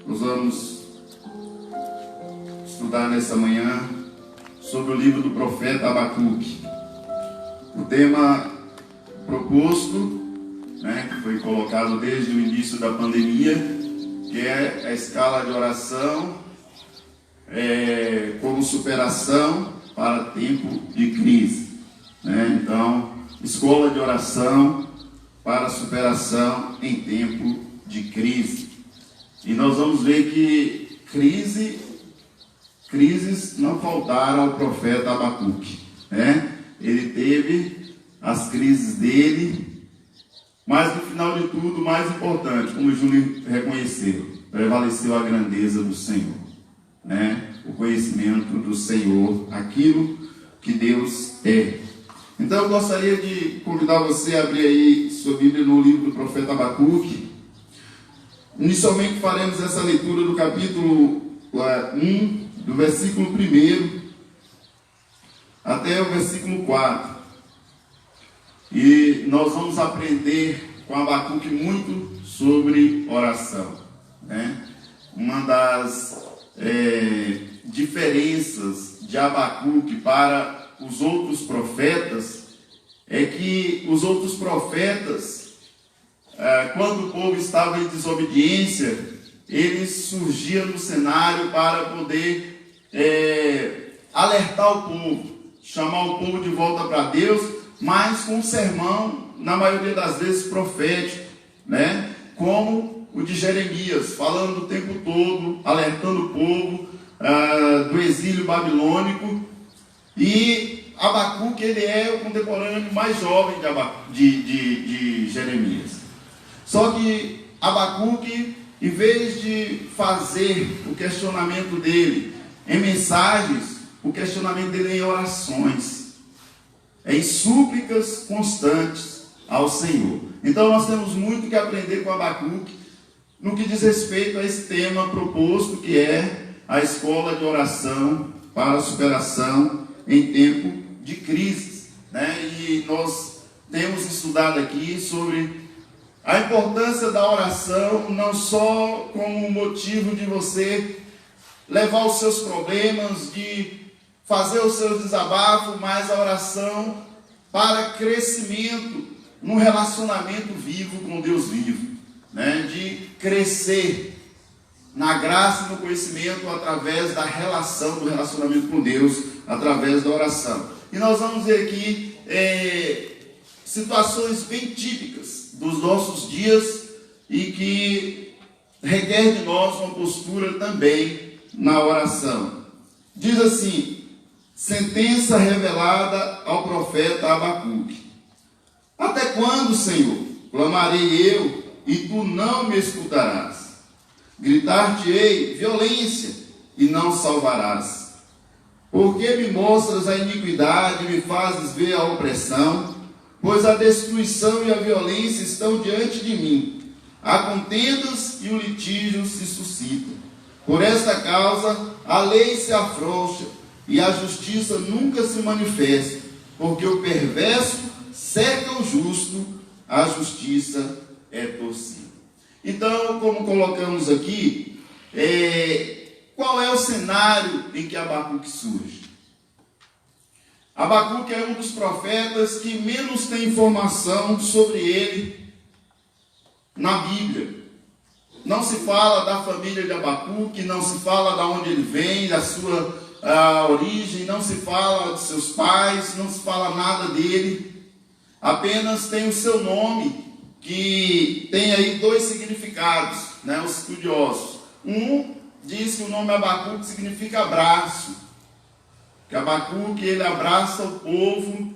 Nós vamos estudar nessa manhã sobre o livro do profeta Abacuque. O tema proposto, que foi colocado desde o início da pandemia, que é a escala de oração como superação para tempo de crise. Então, escola de oração para superação em tempo de crise. E nós vamos ver que crises não faltaram ao profeta Abacuque. Ele teve as crises dele, mas no final de tudo, o mais importante, como o Júnior reconheceu, prevaleceu a grandeza do Senhor. O conhecimento do Senhor, aquilo que Deus é. Então eu gostaria de convidar você a abrir aí sua Bíblia no livro do profeta Abacuque. Inicialmente faremos essa leitura do capítulo 1, do versículo 1 até o versículo 4. E nós vamos aprender com Abacuque muito sobre oração. Uma das diferenças de Abacuque para os outros profetas é que os outros profetas, quando o povo estava em desobediência, eles surgiam no cenário para poder alertar o povo, chamar o povo de volta para Deus, mas com um sermão, na maioria das vezes profético, como o de Jeremias, falando o tempo todo, alertando o povo do exílio babilônico. E Abacuque, ele é o contemporâneo mais jovem de Jeremias. Só que Abacuque, em vez de fazer o questionamento dele em mensagens, o questionamento dele é em orações, em súplicas constantes ao Senhor. Então nós temos muito que aprender com Abacuque no que diz respeito a esse tema proposto, que é a escola de oração para a superação em tempo de crises. E nós temos estudado aqui sobre a importância da oração, não só como motivo de você levar os seus problemas, de fazer os seus desabafos, mas a oração para crescimento num relacionamento vivo com Deus vivo, de crescer na graça e no conhecimento através da relação, do relacionamento com Deus, através da oração. E nós vamos ver aqui situações bem típicas dos nossos dias e que requer de nós uma postura também na oração. Diz assim: sentença revelada ao profeta Abacuque. Até quando, Senhor, clamarei eu e tu não me escutarás? Gritar-te-ei violência e não salvarás. Porque me mostras a iniquidade e me fazes ver a opressão? Pois a destruição e a violência estão diante de mim. Há contendas e o litígio se suscita. Por esta causa a lei se afrouxa e a justiça nunca se manifesta. Porque o perverso cerca o justo, a justiça é torcida. Então, como colocamos aqui, qual é o cenário em que Abacuque surge? Abacuque é um dos profetas que menos tem informação sobre ele na Bíblia. Não se fala da família de Abacuque, não se fala de onde ele vem, da sua origem, não se fala de seus pais, não se fala nada dele. Apenas tem o seu nome, que tem aí dois significados, os estudiosos. Um diz que o nome Abacuque significa abraço, que Abacuque ele abraça o povo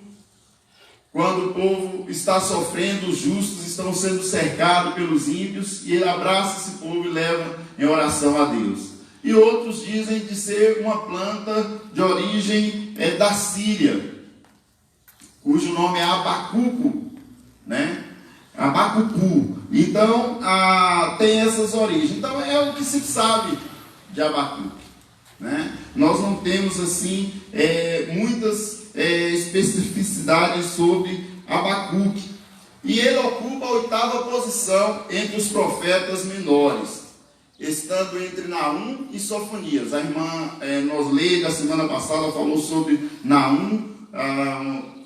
quando o povo está sofrendo, os justos estão sendo cercados pelos ímpios, e ele abraça esse povo e leva em oração a Deus. E outros dizem de ser uma planta de origem da Síria, cujo nome é Abacuco, Abacucu. Então, tem essas origens. Então, é o que se sabe de Abacuque. Nós não temos, assim, muitas especificidades sobre Abacuque. E ele ocupa a 8ª posição entre os profetas menores. estando entre Naum e Sofonias. A irmã Nosleide, a semana passada, falou sobre Naum,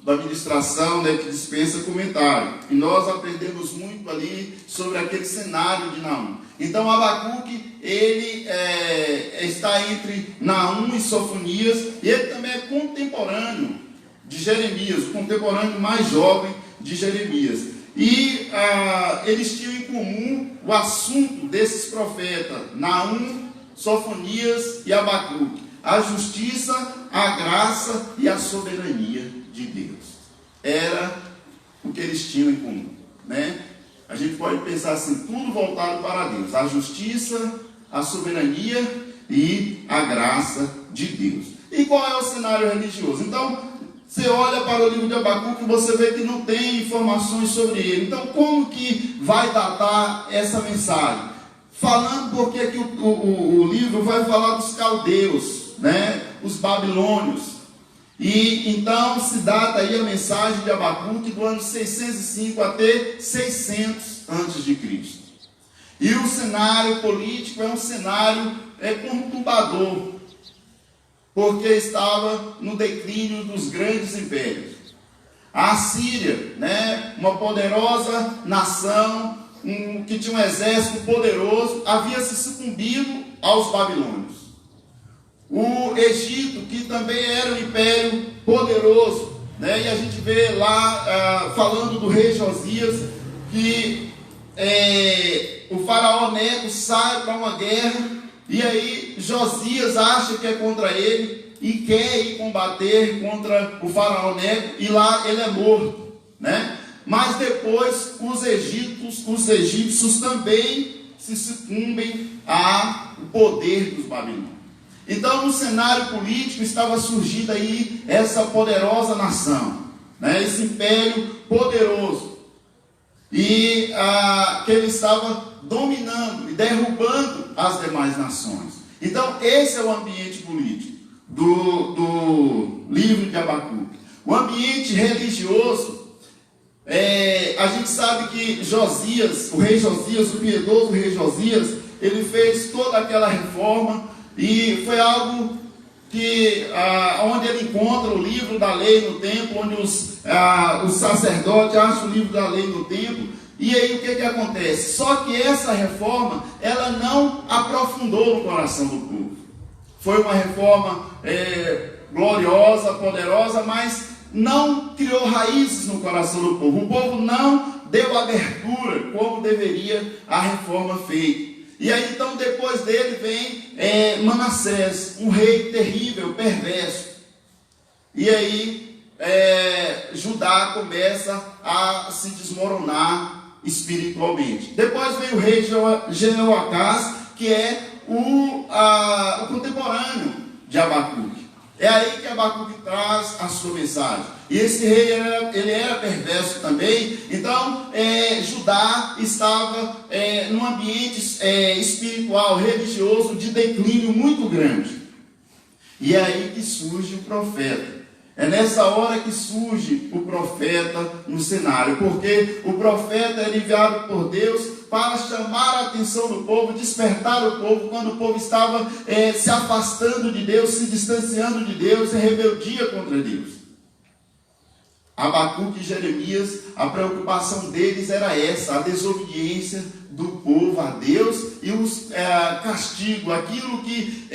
da ministração, né, que dispensa comentário. E nós aprendemos muito ali sobre aquele cenário de Naum. Então, Abacuque, ele está entre Naum e Sofonias, e ele também é contemporâneo de Jeremias, o contemporâneo mais jovem de Jeremias. E eles tinham em comum o assunto desses profetas, Naum, Sofonias e Abacuque: a justiça, a graça e a soberania de Deus. Era o que eles tinham em comum, né? A gente pode pensar assim, tudo voltado para Deus: a justiça, a soberania e a graça de Deus. E qual é o cenário religioso? Então, você olha para o livro de Abacuque e você vê que não tem informações sobre ele. Então, como que vai datar essa mensagem? Falando porque que o livro vai falar dos caldeus, né? Os babilônios. E então se data aí a mensagem de Abacuque do ano 605 até 600 a.C. E o cenário político é um cenário conturbador, porque estava no declínio dos grandes impérios. A Assíria, né, uma poderosa nação, que tinha um exército poderoso, havia se sucumbido aos babilônios. O Egito, que também era um império poderoso, né, e a gente vê lá, falando do rei Josias, que o faraó Neco sai para uma guerra, e aí Josias acha que é contra ele e quer ir combater contra o faraó Neco, e lá ele é morto, né? Mas depois os egípcios também se sucumbem ao poder dos babilônios. Então, no cenário político estava surgindo aí essa poderosa nação, né? Esse império poderoso, e que ele estava dominando e derrubando as demais nações. Então, esse é o ambiente político do livro de Abacuque. O ambiente religioso, a gente sabe que Josias, o rei Josias, o piedoso rei Josias, ele fez toda aquela reforma, e foi algo que, onde ele encontra o livro da lei no templo, onde os sacerdotes acham o livro da lei no templo. E aí o que acontece? Só que essa reforma, ela não aprofundou no coração do povo. Foi uma reforma gloriosa, poderosa, mas não criou raízes no coração do povo. O povo não deu abertura como deveria a reforma feita. E aí então depois dele vem Manassés, um rei terrível, perverso. E aí Judá começa a se desmoronar espiritualmente. Depois vem o rei Jeoacás, que é o contemporâneo de Abacuque. É aí que Abacuque traz a sua mensagem. E esse rei, ele era perverso também. Então, Judá estava num ambiente espiritual, religioso, de declínio muito grande. E é aí que surge o profeta. É nessa hora que surge o profeta no cenário, porque o profeta é enviado por Deus para chamar a atenção do povo, despertar o povo, quando o povo estava se afastando de Deus, se distanciando de Deus, em rebeldia contra Deus. Abacuque e Jeremias, a preocupação deles era essa, a desobediência do povo a Deus e o castigo, aquilo que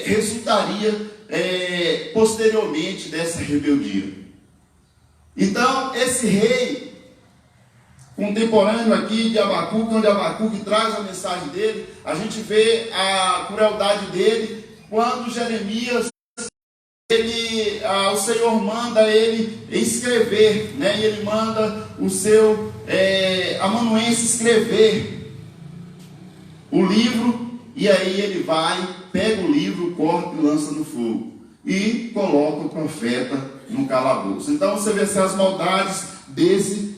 resultaria posteriormente dessa rebeldia. Então, esse rei contemporâneo aqui de Abacuque, onde Abacuque traz a mensagem dele, a gente vê a crueldade dele, quando Jeremias, o Senhor manda ele escrever, né? E ele manda o seu amanuense escrever o livro, e aí ele vai, pega o livro, corta e lança no fogo, e coloca o profeta no calabouço. Então você vê as maldades desse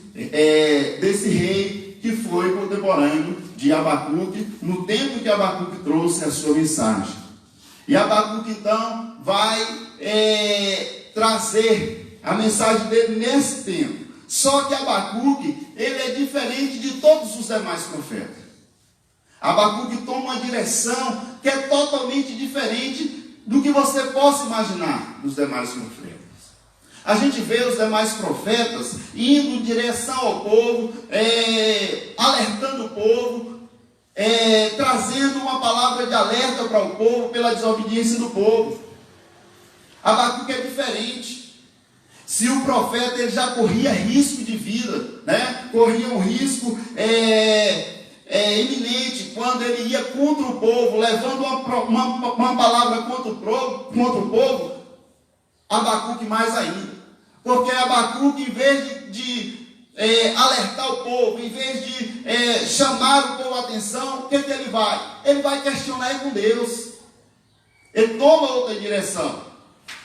rei que foi contemporâneo de Abacuque, no tempo que Abacuque trouxe a sua mensagem. E Abacuque então vai trazer a mensagem dele nesse tempo. Só que Abacuque, ele é diferente de todos os demais profetas. Abacuque toma uma direção que é totalmente diferente do que você possa imaginar dos demais profetas. A gente vê os demais profetas indo em direção ao povo, alertando o povo, trazendo uma palavra de alerta para o povo pela desobediência do povo. Abacuque é diferente. Se o profeta ele já corria risco de vida, né? Corria um risco iminente quando ele ia contra o povo, levando uma palavra contra o povo, Abacuque mais ainda. Porque Abacuque, em vez de alertar o povo, em vez de chamar o povo a atenção, o que ele vai? Ele vai questionar com Deus. Ele toma outra direção.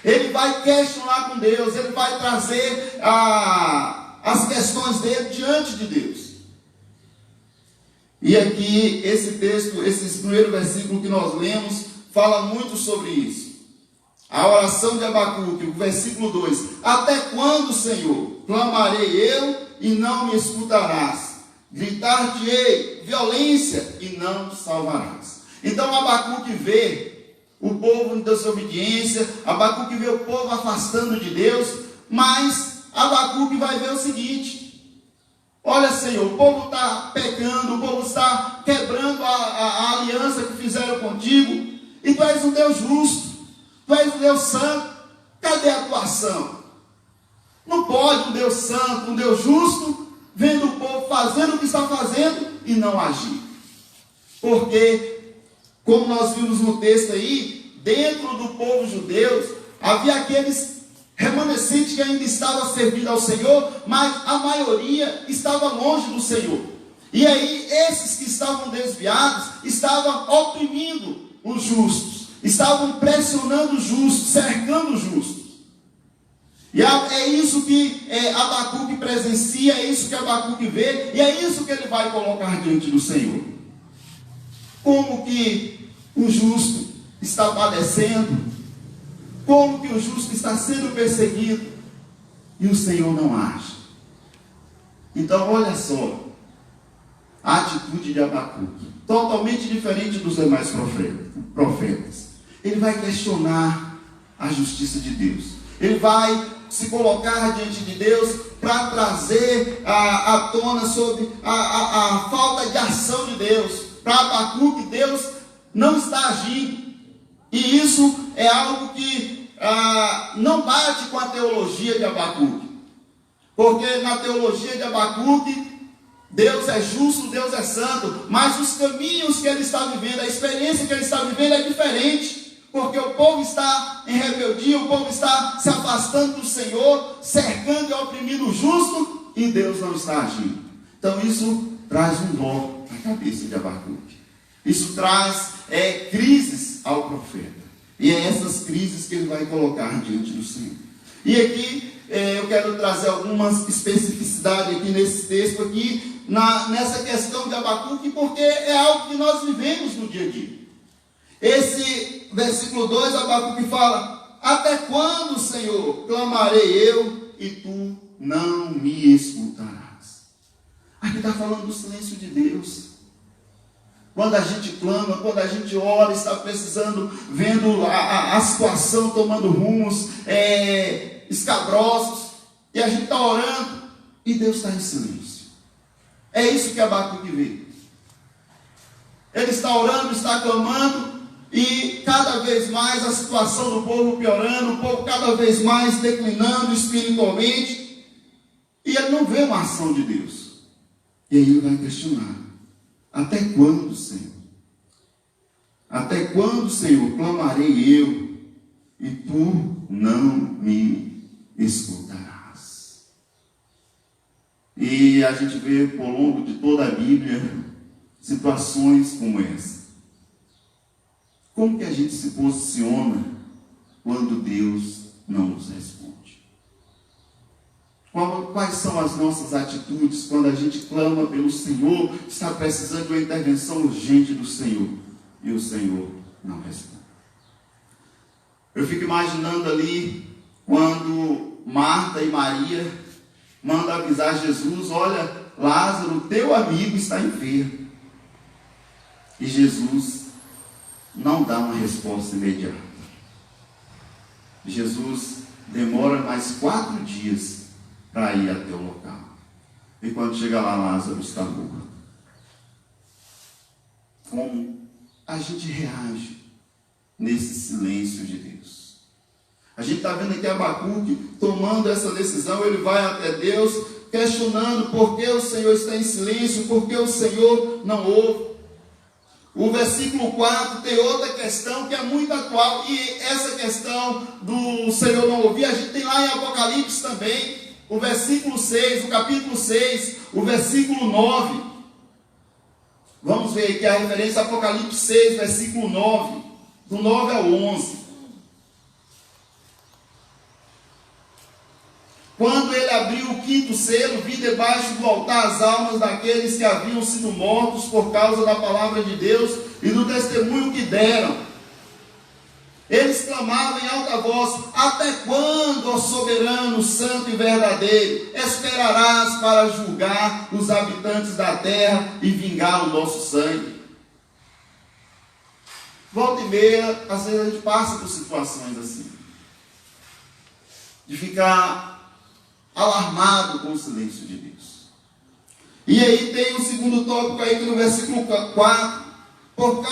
Ele vai questionar com Deus, ele vai trazer as questões dele diante de Deus. E aqui, esse texto, esse primeiro versículo que nós lemos, fala muito sobre isso. A oração de Abacuque, o versículo 2: até quando, Senhor, clamarei eu e não me escutarás? Gritar-te-ei violência e não te salvarás. Então Abacuque vê o povo em desobediência, Abacuque vê o povo afastando de Deus, mas Abacuque vai ver o seguinte: olha, Senhor, o povo está pecando, o povo está quebrando a aliança que fizeram contigo, e tu és um Deus justo, tu és um Deus santo, cadê a tua ação? Não pode um Deus santo, um Deus justo, vendo o povo fazendo o que está fazendo e não agir. Porque, como nós vimos no texto aí, dentro do povo judeu, havia aqueles remanescentes que ainda estavam servindo ao Senhor, mas a maioria estava longe do Senhor. E aí, esses que estavam desviados, estavam oprimindo os justos, estavam pressionando os justos, cercando os justos. E é isso que Abacuque presencia, é isso que Abacuque vê, e é isso que ele vai colocar diante do Senhor. Como que o justo está padecendo, como que o justo está sendo perseguido, e o Senhor não age. Então, olha só, a atitude de Abacuque, totalmente diferente dos demais profetas. Ele vai questionar a justiça de Deus. Ele vai se colocar diante de Deus para trazer à tona sobre a falta de ação de Deus. Para Abacuque, Deus não está agindo. E isso é algo que não bate com a teologia de Abacuque. Porque na teologia de Abacuque, Deus é justo, Deus é santo, mas os caminhos que ele está vivendo, a experiência que ele está vivendo é diferente. Porque o povo está em rebeldia, o povo está se afastando do Senhor, cercando e oprimindo o justo, e Deus não está agindo. Então isso traz um nó na cabeça de Abacuque. Isso traz crises ao profeta. E é essas crises que ele vai colocar diante do Senhor. E aqui eu quero trazer algumas especificidades aqui nesse texto aqui, nessa questão de Abacuque, porque é algo que nós vivemos no dia a dia. Esse versículo 2, Abacuque fala: até quando, Senhor, clamarei eu e tu não me escutarás? Aqui está falando do silêncio de Deus. Quando a gente clama, quando a gente ora, está precisando, vendo a situação tomando rumos escabrosos, e a gente está orando, e Deus está em silêncio. É isso que Abacuque vê. Ele está orando, está clamando, e cada vez mais a situação do povo piorando, o povo cada vez mais declinando espiritualmente, e ele não vê uma ação de Deus. E aí ele vai questionar: até quando, Senhor? Até quando, Senhor, clamarei eu e tu não me escutarás? E a gente vê por longo de toda a Bíblia situações como essa. Como que a gente se posiciona quando Deus não nos responde? Quais são as nossas atitudes quando a gente clama pelo Senhor, está precisando de uma intervenção urgente do Senhor, e o Senhor não responde? Eu fico imaginando ali, quando Marta e Maria mandam avisar Jesus: olha, Lázaro, teu amigo, está enfermo. E Jesus não dá uma resposta imediata. Jesus demora mais 4 dias para ir até o local. E quando chega lá, Lázaro está morto. Como a gente reage nesse silêncio de Deus? A gente está vendo aqui Abacuque tomando essa decisão. Ele vai até Deus questionando por que o Senhor está em silêncio, por que o Senhor não ouve. O versículo 4 tem outra questão que é muito atual, e essa questão do Senhor não ouvir, a gente tem lá em Apocalipse também, o versículo 6, o capítulo 6, o versículo 9. Vamos ver aqui a referência a Apocalipse 6, versículo 9, do 9 ao 11. Quando ele abriu o 5º selo, vi debaixo do altar as almas daqueles que haviam sido mortos por causa da palavra de Deus e do testemunho que deram. Eles clamavam em alta voz: até quando, ó soberano, santo e verdadeiro, esperarás para julgar os habitantes da terra e vingar o nosso sangue? Volta e meia, às vezes a gente passa por situações assim, de ficar alarmado com o silêncio de Deus. E aí tem o segundo tópico aí, que no versículo 4, por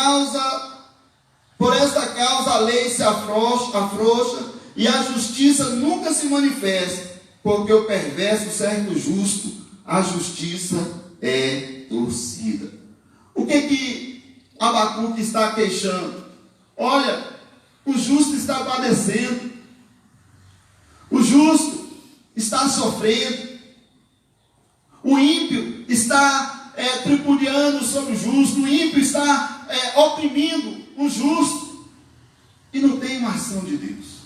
esta causa a lei se afrouxa e a justiça nunca se manifesta, porque o perverso serve o justo, a justiça é torcida. O que Abacuque está queixando? Olha, o justo está padecendo, o justo está sofrendo, o ímpio está tripudiando sobre o justo, o ímpio está oprimindo o justo, e não tem uma ação de Deus.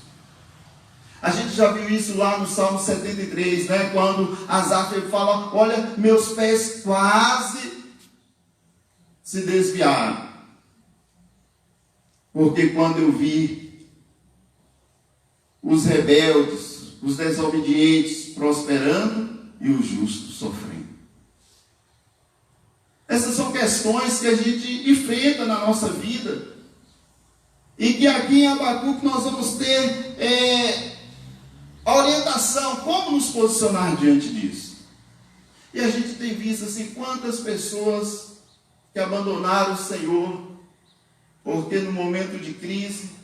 A gente já viu isso lá no Salmo 73, né? Quando Asaf fala: olha, meus pés quase se desviaram, porque quando eu vi os rebeldes, os desobedientes prosperando e o justo sofrendo. Essas são questões que a gente enfrenta na nossa vida, e que aqui em Abacuque nós vamos ter a orientação, como nos posicionar diante disso. E a gente tem visto assim, quantas pessoas que abandonaram o Senhor, porque no momento de crise,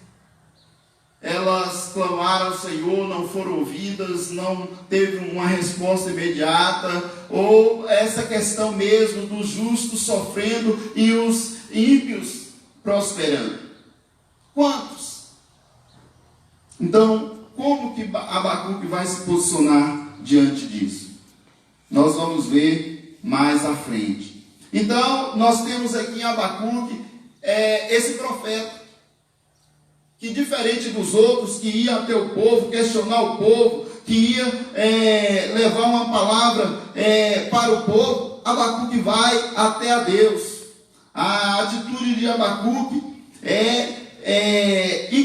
elas clamaram ao Senhor, não foram ouvidas, não teve uma resposta imediata, ou essa questão mesmo dos justos sofrendo e os ímpios prosperando. Quantos? Então, como que Abacuque vai se posicionar diante disso? Nós vamos ver mais à frente. Então, nós temos aqui em Abacuque esse profeta, que diferente dos outros, que ia até o povo, questionar o povo, que ia levar uma palavra para o povo, Abacuque vai até a Deus. A atitude de Abacuque é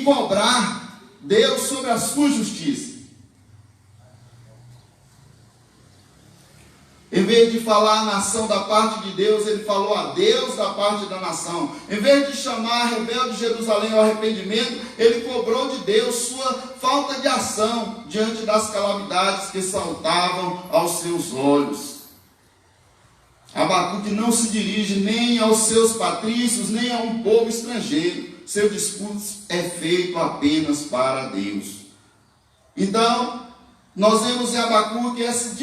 cobrar Deus sobre a sua justiça. Em vez de falar a nação da parte de Deus, ele falou a Deus da parte da nação. Em vez de chamar a rebelde Jerusalém ao arrependimento, ele cobrou de Deus sua falta de ação diante das calamidades que saltavam aos seus olhos. Abacuque não se dirige nem aos seus patrícios, nem a um povo estrangeiro. Seu discurso é feito apenas para Deus. Então, nós vemos em Abacuque essa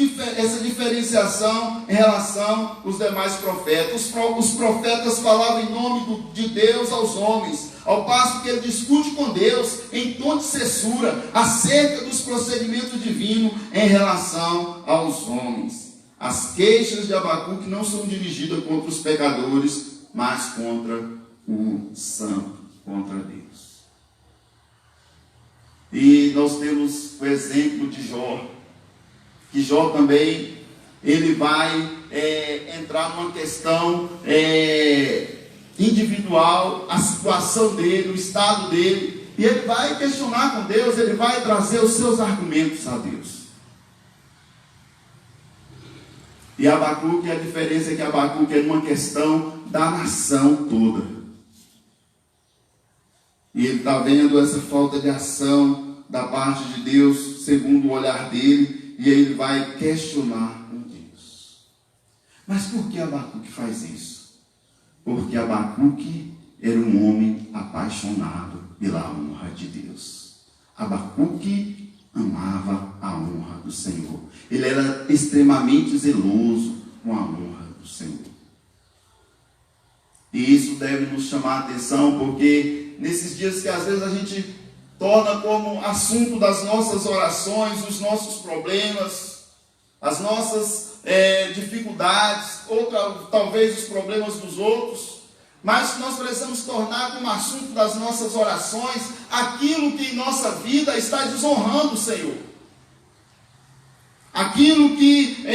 diferenciação em relação aos demais profetas. Os profetas falavam em nome de Deus aos homens, ao passo que ele discute com Deus em tom de censura acerca dos procedimentos divinos em relação aos homens. As queixas de Abacuque não são dirigidas contra os pecadores, mas contra o santo, contra Deus. E nós temos o exemplo de Jó, que Jó também, ele vai entrar numa questão individual, a situação dele, o estado dele, e ele vai questionar com Deus, ele vai trazer os seus argumentos a Deus. E Abacuque, a diferença é que Abacuque é uma questão da nação toda. E ele está vendo essa falta de ação da parte de Deus, segundo o olhar dele, e aí ele vai questionar com Deus. Mas por que Abacuque faz isso? Porque Abacuque era um homem apaixonado pela honra de Deus. Abacuque amava a honra do Senhor. Ele era extremamente zeloso com a honra do Senhor. E isso deve nos chamar a atenção, porque nesses dias que às vezes a gente torna como assunto das nossas orações, os nossos problemas, as nossas dificuldades, ou talvez os problemas dos outros, mas nós precisamos tornar como assunto das nossas orações aquilo que em nossa vida está desonrando o Senhor. Aquilo que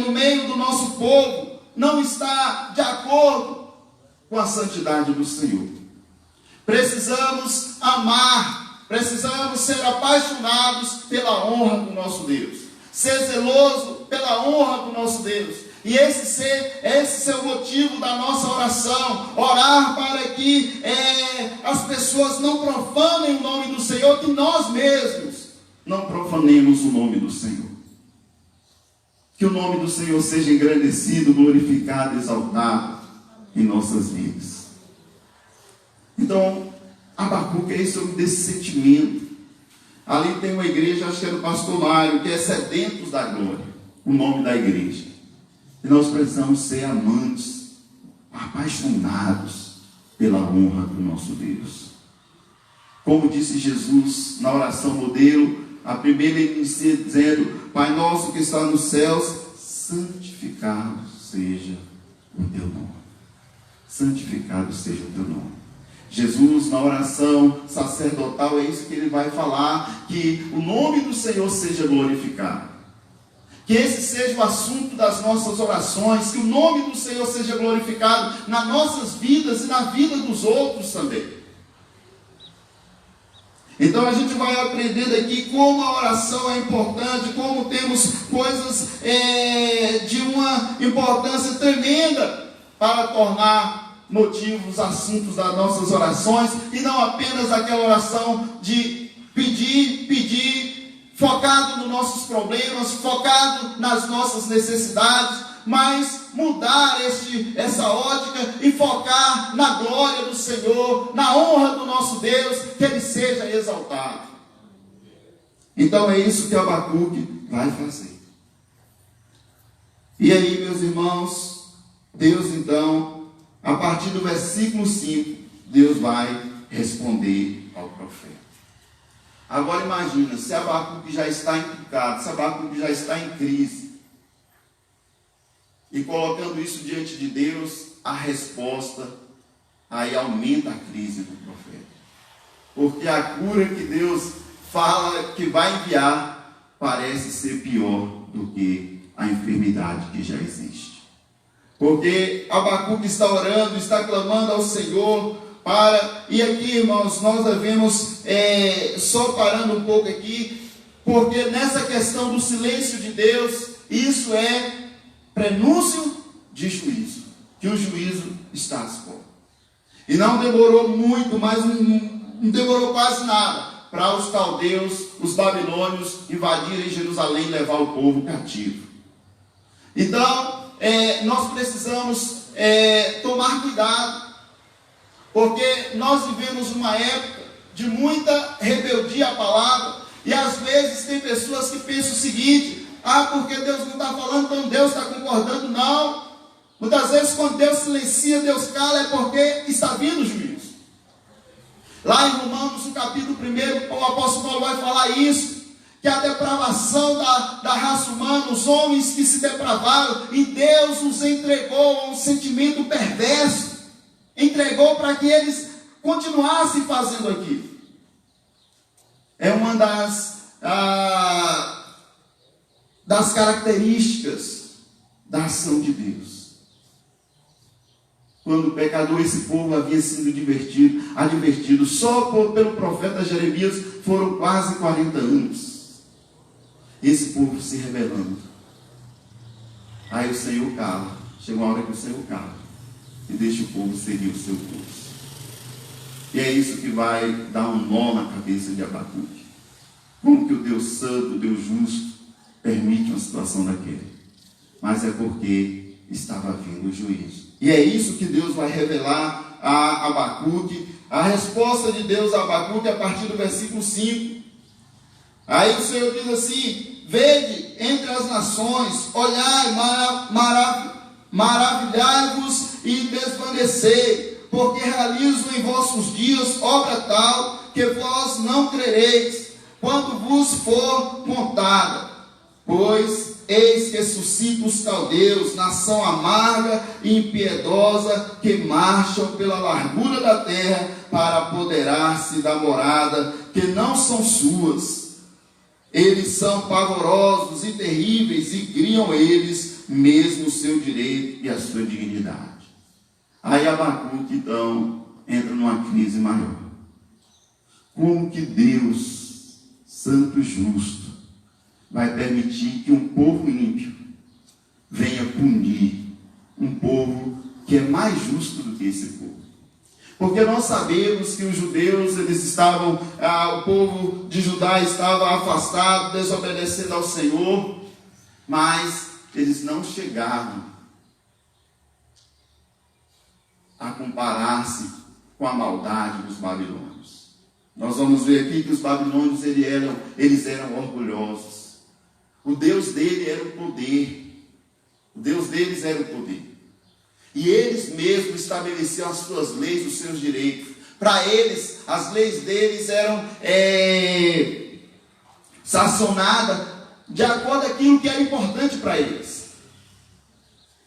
no meio do nosso povo não está de acordo com a santidade do Senhor. Precisamos amar, precisamos ser apaixonados pela honra do nosso Deus, ser zeloso pela honra do nosso Deus. E esse ser o motivo da nossa oração, orar para que as pessoas não profanem o nome do Senhor, que nós mesmos não profanemos o nome do Senhor. Que o nome do Senhor seja engrandecido, glorificado, exaltado em nossas vidas. Então, Abacuque é esse homem desse sentimento. Ali tem uma igreja, acho que é do pastor Mário, que é Sedentos da Glória, o nome da igreja. E nós precisamos ser amantes, apaixonados pela honra do nosso Deus. Como disse Jesus na oração modelo, a primeira ele inicia dizendo: Pai nosso que está nos céus, santificado seja o teu nome. Santificado seja o teu nome. Jesus, na oração sacerdotal, é isso que ele vai falar, que o nome do Senhor seja glorificado. Que esse seja o assunto das nossas orações, que o nome do Senhor seja glorificado nas nossas vidas e na vida dos outros também. Então a gente vai aprendendo aqui como a oração é importante, como temos coisas de uma importância tremenda para tornar motivos, assuntos das nossas orações, e não apenas aquela oração de pedir, focado nos nossos problemas, focado nas nossas necessidades, mas mudar essa ótica e focar na glória do Senhor, na honra do nosso Deus, que Ele seja exaltado. Então é isso que Abacuque vai fazer. E aí, meus irmãos, Deus então, a partir do versículo 5, Deus vai responder ao profeta. Agora imagina, se Abacuque já está encucado, se Abacuque já está em crise, e colocando isso diante de Deus, a resposta aí aumenta a crise do profeta. Porque a cura que Deus fala que vai enviar parece ser pior do que a enfermidade que já existe. Porque Abacuque está orando, está clamando ao Senhor e aqui, irmãos, nós devemos, só parando um pouco aqui, porque nessa questão do silêncio de Deus, isso é prenúncio de juízo, que o juízo está às portas. E não demorou muito, mas não demorou quase nada, para os caldeus, os babilônios invadirem Jerusalém e levar o povo cativo. Então, nós precisamos tomar cuidado, porque nós vivemos uma época de muita rebeldia à palavra, e às vezes tem pessoas que pensam o seguinte: porque Deus não está falando, então Deus está concordando. Não. Muitas vezes quando Deus silencia, Deus cala, é porque está vindo o juízo. Lá em Romanos, no capítulo 1, o apóstolo Paulo vai falar isso, que a depravação da raça humana, os homens que se depravaram, e Deus os entregou a um sentimento perverso, entregou para que eles continuassem fazendo aquilo. É uma das características da ação de Deus. Quando o pecador, esse povo havia sido advertido só pelo profeta Jeremias, foram quase 40 anos. Esse povo se rebelando. Aí o Senhor cala. Chega uma hora que o Senhor cala e deixa o povo seguir o seu curso. E é isso que vai dar um nó na cabeça de Abacuque. Como que o Deus santo, o Deus justo, permite uma situação daquele? Mas é porque estava vindo o juízo. E é isso que Deus vai revelar a Abacuque. A resposta de Deus a Abacuque a partir do versículo 5. Aí o Senhor diz assim: vede entre as nações, olhai, maravilhai-vos e desvanecei, porque realizo em vossos dias obra tal, que vós não crereis, quando vos for contada. Pois eis que suscita os caldeus, nação amarga e impiedosa, que marcham pela largura da terra para apoderar-se da morada, que não são suas. Eles são pavorosos e terríveis, e criam eles mesmo o seu direito e a sua dignidade. Aí Abacuque, então, entra numa crise maior. Como que Deus, santo e justo, vai permitir que um povo ímpio venha punir um povo que é mais justo do que esse povo? Porque nós sabemos que os judeus, eles estavam, o povo de Judá estava afastado, desobedecendo ao Senhor, mas eles não chegaram a comparar-se com a maldade dos babilônios. Nós vamos ver aqui que os babilônios eles eram orgulhosos. O Deus dele era o poder. O Deus deles era o poder. E eles mesmos estabeleciam as suas leis, os seus direitos. Para eles, as leis deles eram sancionadas de acordo com aquilo que era importante para eles.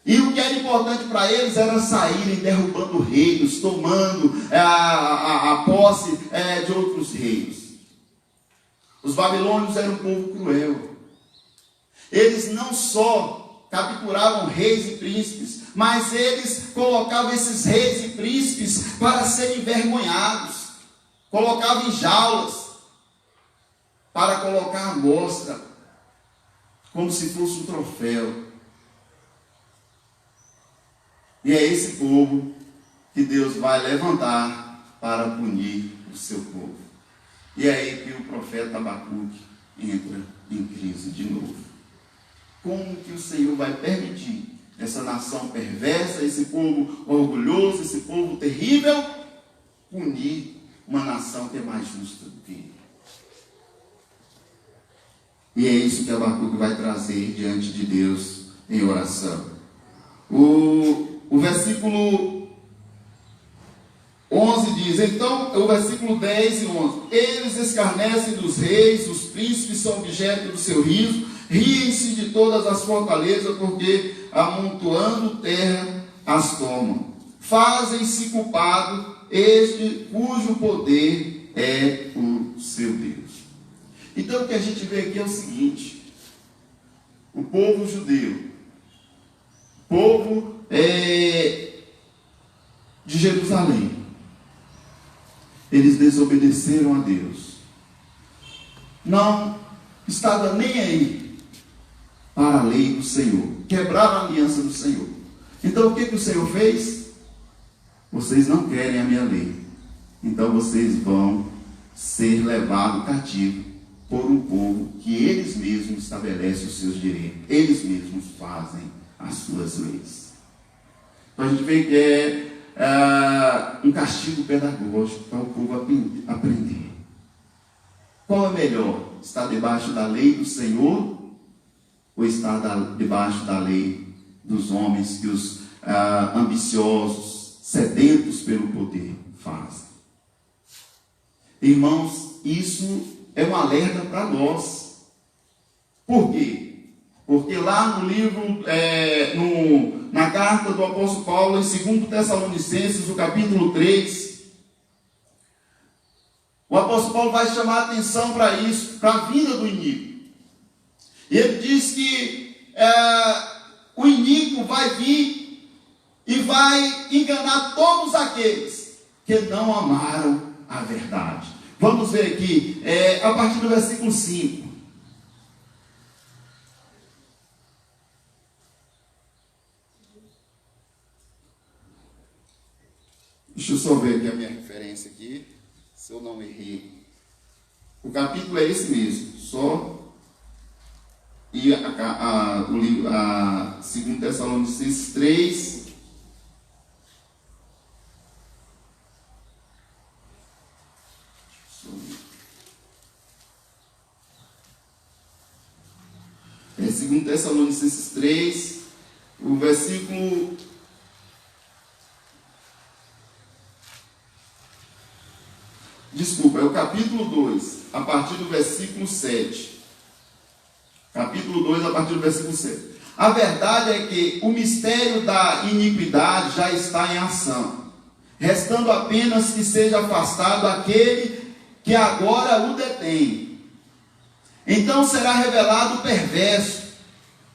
E o que era importante para eles era saírem derrubando reinos, tomando a posse de outros reinos. Os babilônios eram um povo cruel. Eles não só capturavam reis e príncipes, mas eles colocavam esses reis e príncipes para serem envergonhados. Colocavam em jaulas para colocar à mostra, como se fosse um troféu. E é esse povo que Deus vai levantar para punir o seu povo. E é aí que o profeta Abacuque entra em crise de novo. Como que o Senhor vai permitir essa nação perversa, esse povo orgulhoso, esse povo terrível, punir uma nação que é mais justa do que ele? E é isso que Abacuque vai trazer diante de Deus em oração. O versículo 11 diz, então, o versículo 10 e 11: eles escarnecem dos reis, os príncipes são objeto do seu riso, riem-se de todas as fortalezas, porque amontoando terra as tomam. Fazem-se culpado este cujo poder é o seu Deus. Então o que a gente vê aqui é o seguinte: o povo judeu, o povo de Jerusalém, eles desobedeceram a Deus, não estavam nem aí para a lei do Senhor, quebraram a aliança do Senhor. Então o que o Senhor fez? Vocês não querem a minha lei, então vocês vão ser levados cativo por um povo que eles mesmos estabelecem os seus direitos, eles mesmos fazem as suas leis. Então a gente vê que é um castigo pedagógico para o povo aprender. Qual é melhor? Estar debaixo da lei do Senhor ou estar debaixo da lei dos homens que os ambiciosos, sedentos pelo poder fazem? Irmãos, isso é um alerta para nós. Por quê? Porque lá no livro, na carta do apóstolo Paulo, em 2 Tessalonicenses, o capítulo 3, o apóstolo Paulo vai chamar a atenção para isso, para a vinda do iníquo. E ele diz que o iníquo vai vir e vai enganar todos aqueles que não amaram a verdade. Vamos ver aqui, a partir do versículo 5. Deixa eu só ver aqui a minha referência. sequência aqui, se eu não errei. O capítulo é esse mesmo, só. E o livro, a 2 Tessalonicenses 3. É 2 Tessalonicenses 3, o versículo. Desculpa, é o capítulo 2, a partir do versículo 7. Capítulo 2, a partir do versículo 7. A verdade é que o mistério da iniquidade já está em ação, restando apenas que seja afastado aquele que agora o detém. Então será revelado o perverso,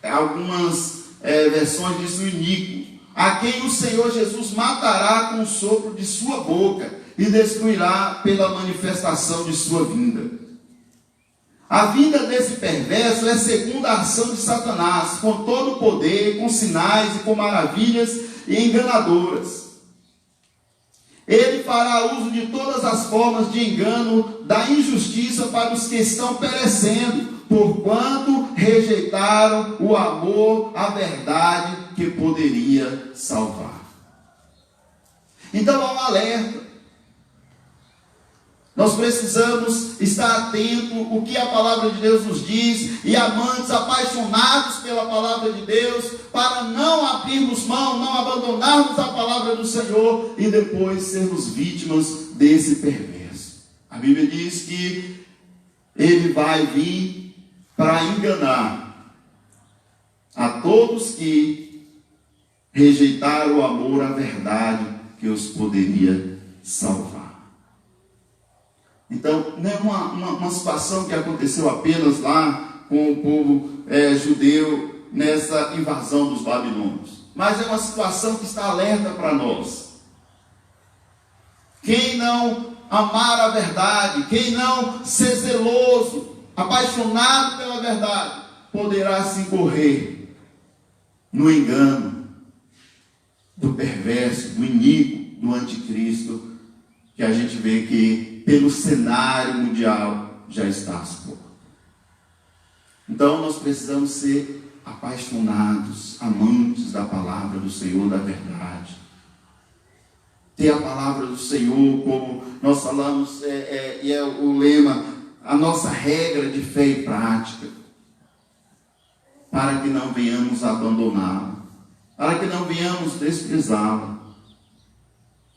algumas versões diz o iníquo, a quem o Senhor Jesus matará com o sopro de sua boca e destruirá pela manifestação de sua vinda. A vinda desse perverso é segundo a ação de Satanás, com todo o poder, com sinais e com maravilhas e enganadoras. Ele fará uso de todas as formas de engano da injustiça para os que estão perecendo, porquanto rejeitaram o amor à verdade que poderia salvar. Então há um alerta. Nós precisamos estar atentos ao que a palavra de Deus nos diz, e amantes, apaixonados pela palavra de Deus, para não abrirmos mão, não abandonarmos a palavra do Senhor e depois sermos vítimas desse perverso. A Bíblia diz que ele vai vir para enganar a todos que rejeitaram o amor à verdade que os poderia salvar. Então, não é uma situação que aconteceu apenas lá com o povo judeu nessa invasão dos babilônios, mas é uma situação que está alerta para nós. Quem não amar a verdade, quem não ser zeloso, apaixonado pela verdade, poderá se incorrer no engano do perverso, do iníquo, do anticristo, que a gente vê que pelo cenário mundial já está às portas. Então nós precisamos ser apaixonados, amantes da palavra do Senhor, da verdade. Ter a palavra do Senhor, como nós falamos, e é o lema, a nossa regra de fé e prática, para que não venhamos abandoná-la, para que não venhamos desprezá-la.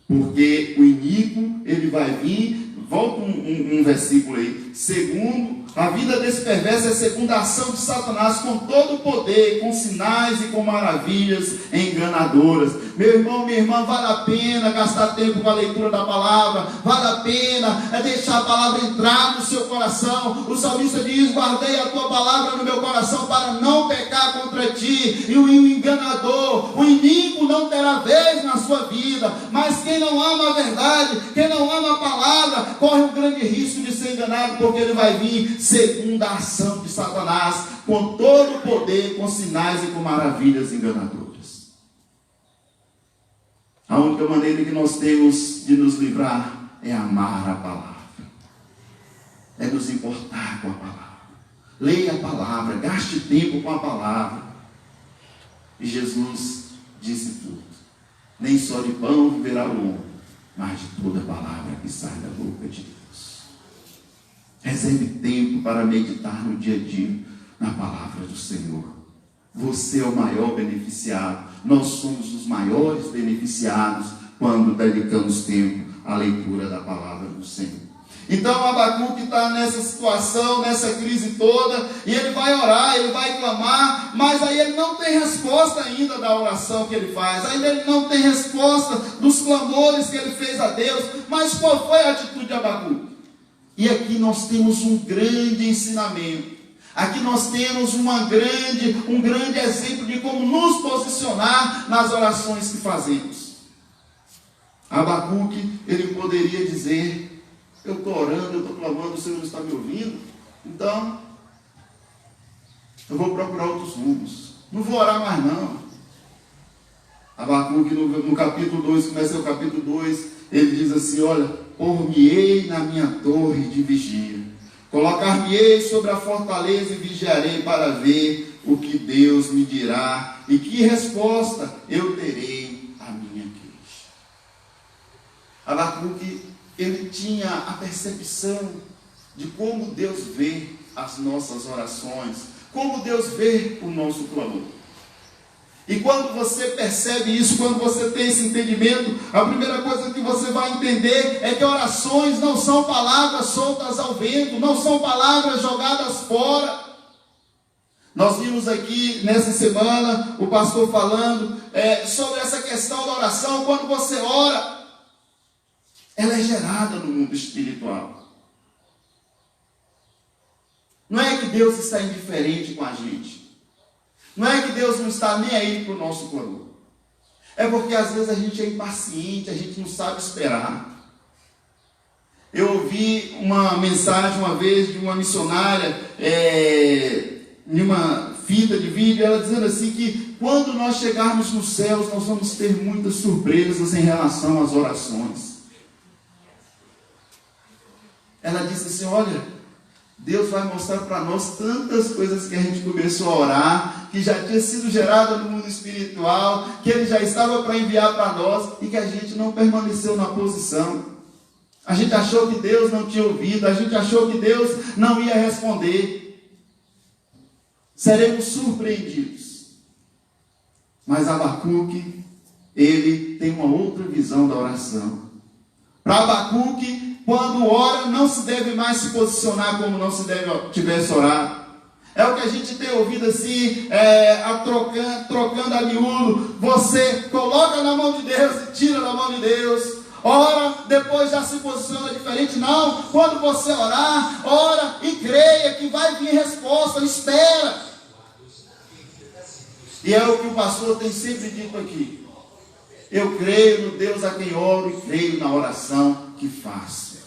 Porque o iníquo, ele vai vir. Volta um versículo aí. Segundo, a vida desse perverso é segundo a ação de Satanás, com todo o poder, com sinais e com maravilhas enganadoras. Meu irmão, minha irmã, vale a pena gastar tempo com a leitura da palavra, vale a pena deixar a palavra entrar no seu coração. O salmista diz: guardei a tua palavra no meu coração para não pecar contra ti. E o enganador, o iníquo não terá vez na sua vida. Mas quem não ama a verdade, quem não ama a palavra, corre um grande risco de ser enganado, porque ele vai vir segundo a ação de Satanás, com todo o poder, com sinais e com maravilhas enganadoras. A única maneira que nós temos de nos livrar é amar a palavra, é nos importar com a palavra. Leia a palavra, gaste tempo com a palavra. E Jesus disse tudo: nem só de pão viverá o homem, mas de toda palavra que sai da boca de Deus. Reserve tempo para meditar no dia a dia na palavra do Senhor. Você é o maior beneficiado. Nós somos os maiores beneficiados quando dedicamos tempo à leitura da palavra do Senhor. Então Abacuque está nessa situação, nessa crise toda, e ele vai orar, ele vai clamar, mas aí ele não tem resposta ainda da oração que ele faz, ainda ele não tem resposta dos clamores que ele fez a Deus. Mas qual foi a atitude de Abacuque? E aqui nós temos um grande ensinamento. Aqui nós temos um grande exemplo de como nos posicionar nas orações que fazemos. Abacuque, ele poderia dizer: eu estou orando, eu estou clamando, o Senhor não está me ouvindo, então eu vou procurar outros rumos, não vou orar mais não. Abacuque no capítulo 2, começa o capítulo 2, ele diz assim: olha, por-me-ei na minha torre de vigia. Colocar-me-ei sobre a fortaleza e vigiarei para ver o que Deus me dirá e que resposta eu terei à minha queixa. Abacuque, ele tinha a percepção de como Deus vê as nossas orações, como Deus vê o nosso clamor. E quando você percebe isso, quando você tem esse entendimento, a primeira coisa que você vai entender é que orações não são palavras soltas ao vento, não são palavras jogadas fora. Nós vimos aqui nessa semana o pastor falando sobre essa questão da oração. Quando você ora, ela é gerada no mundo espiritual. Não é que Deus está indiferente com a gente. Não é que Deus não está nem aí para o nosso clamor. É porque às vezes a gente é impaciente, a gente não sabe esperar. Eu ouvi uma mensagem uma vez de uma missionária, em uma fita de vídeo, ela dizendo assim que quando nós chegarmos nos céus, nós vamos ter muitas surpresas em relação às orações. Ela disse assim, olha, Deus vai mostrar para nós tantas coisas que a gente começou a orar, que já tinha sido gerada no mundo espiritual, que Ele já estava para enviar para nós, e que a gente não permaneceu na posição. A gente achou que Deus não tinha ouvido, a gente achou que Deus não ia responder. Seremos surpreendidos. Mas Abacuque, ele tem uma outra visão da oração. Para Abacuque, quando ora, não se deve mais se posicionar como não se tivesse orado. É o que a gente tem ouvido assim, trocando a miúdo. Você coloca na mão de Deus e tira da mão de Deus. Ora, depois já se posiciona diferente. Não, quando você orar, ora e creia que vai vir resposta, espera. E é o que o pastor tem sempre dito aqui. Eu creio no Deus a quem oro e creio na oração que faço.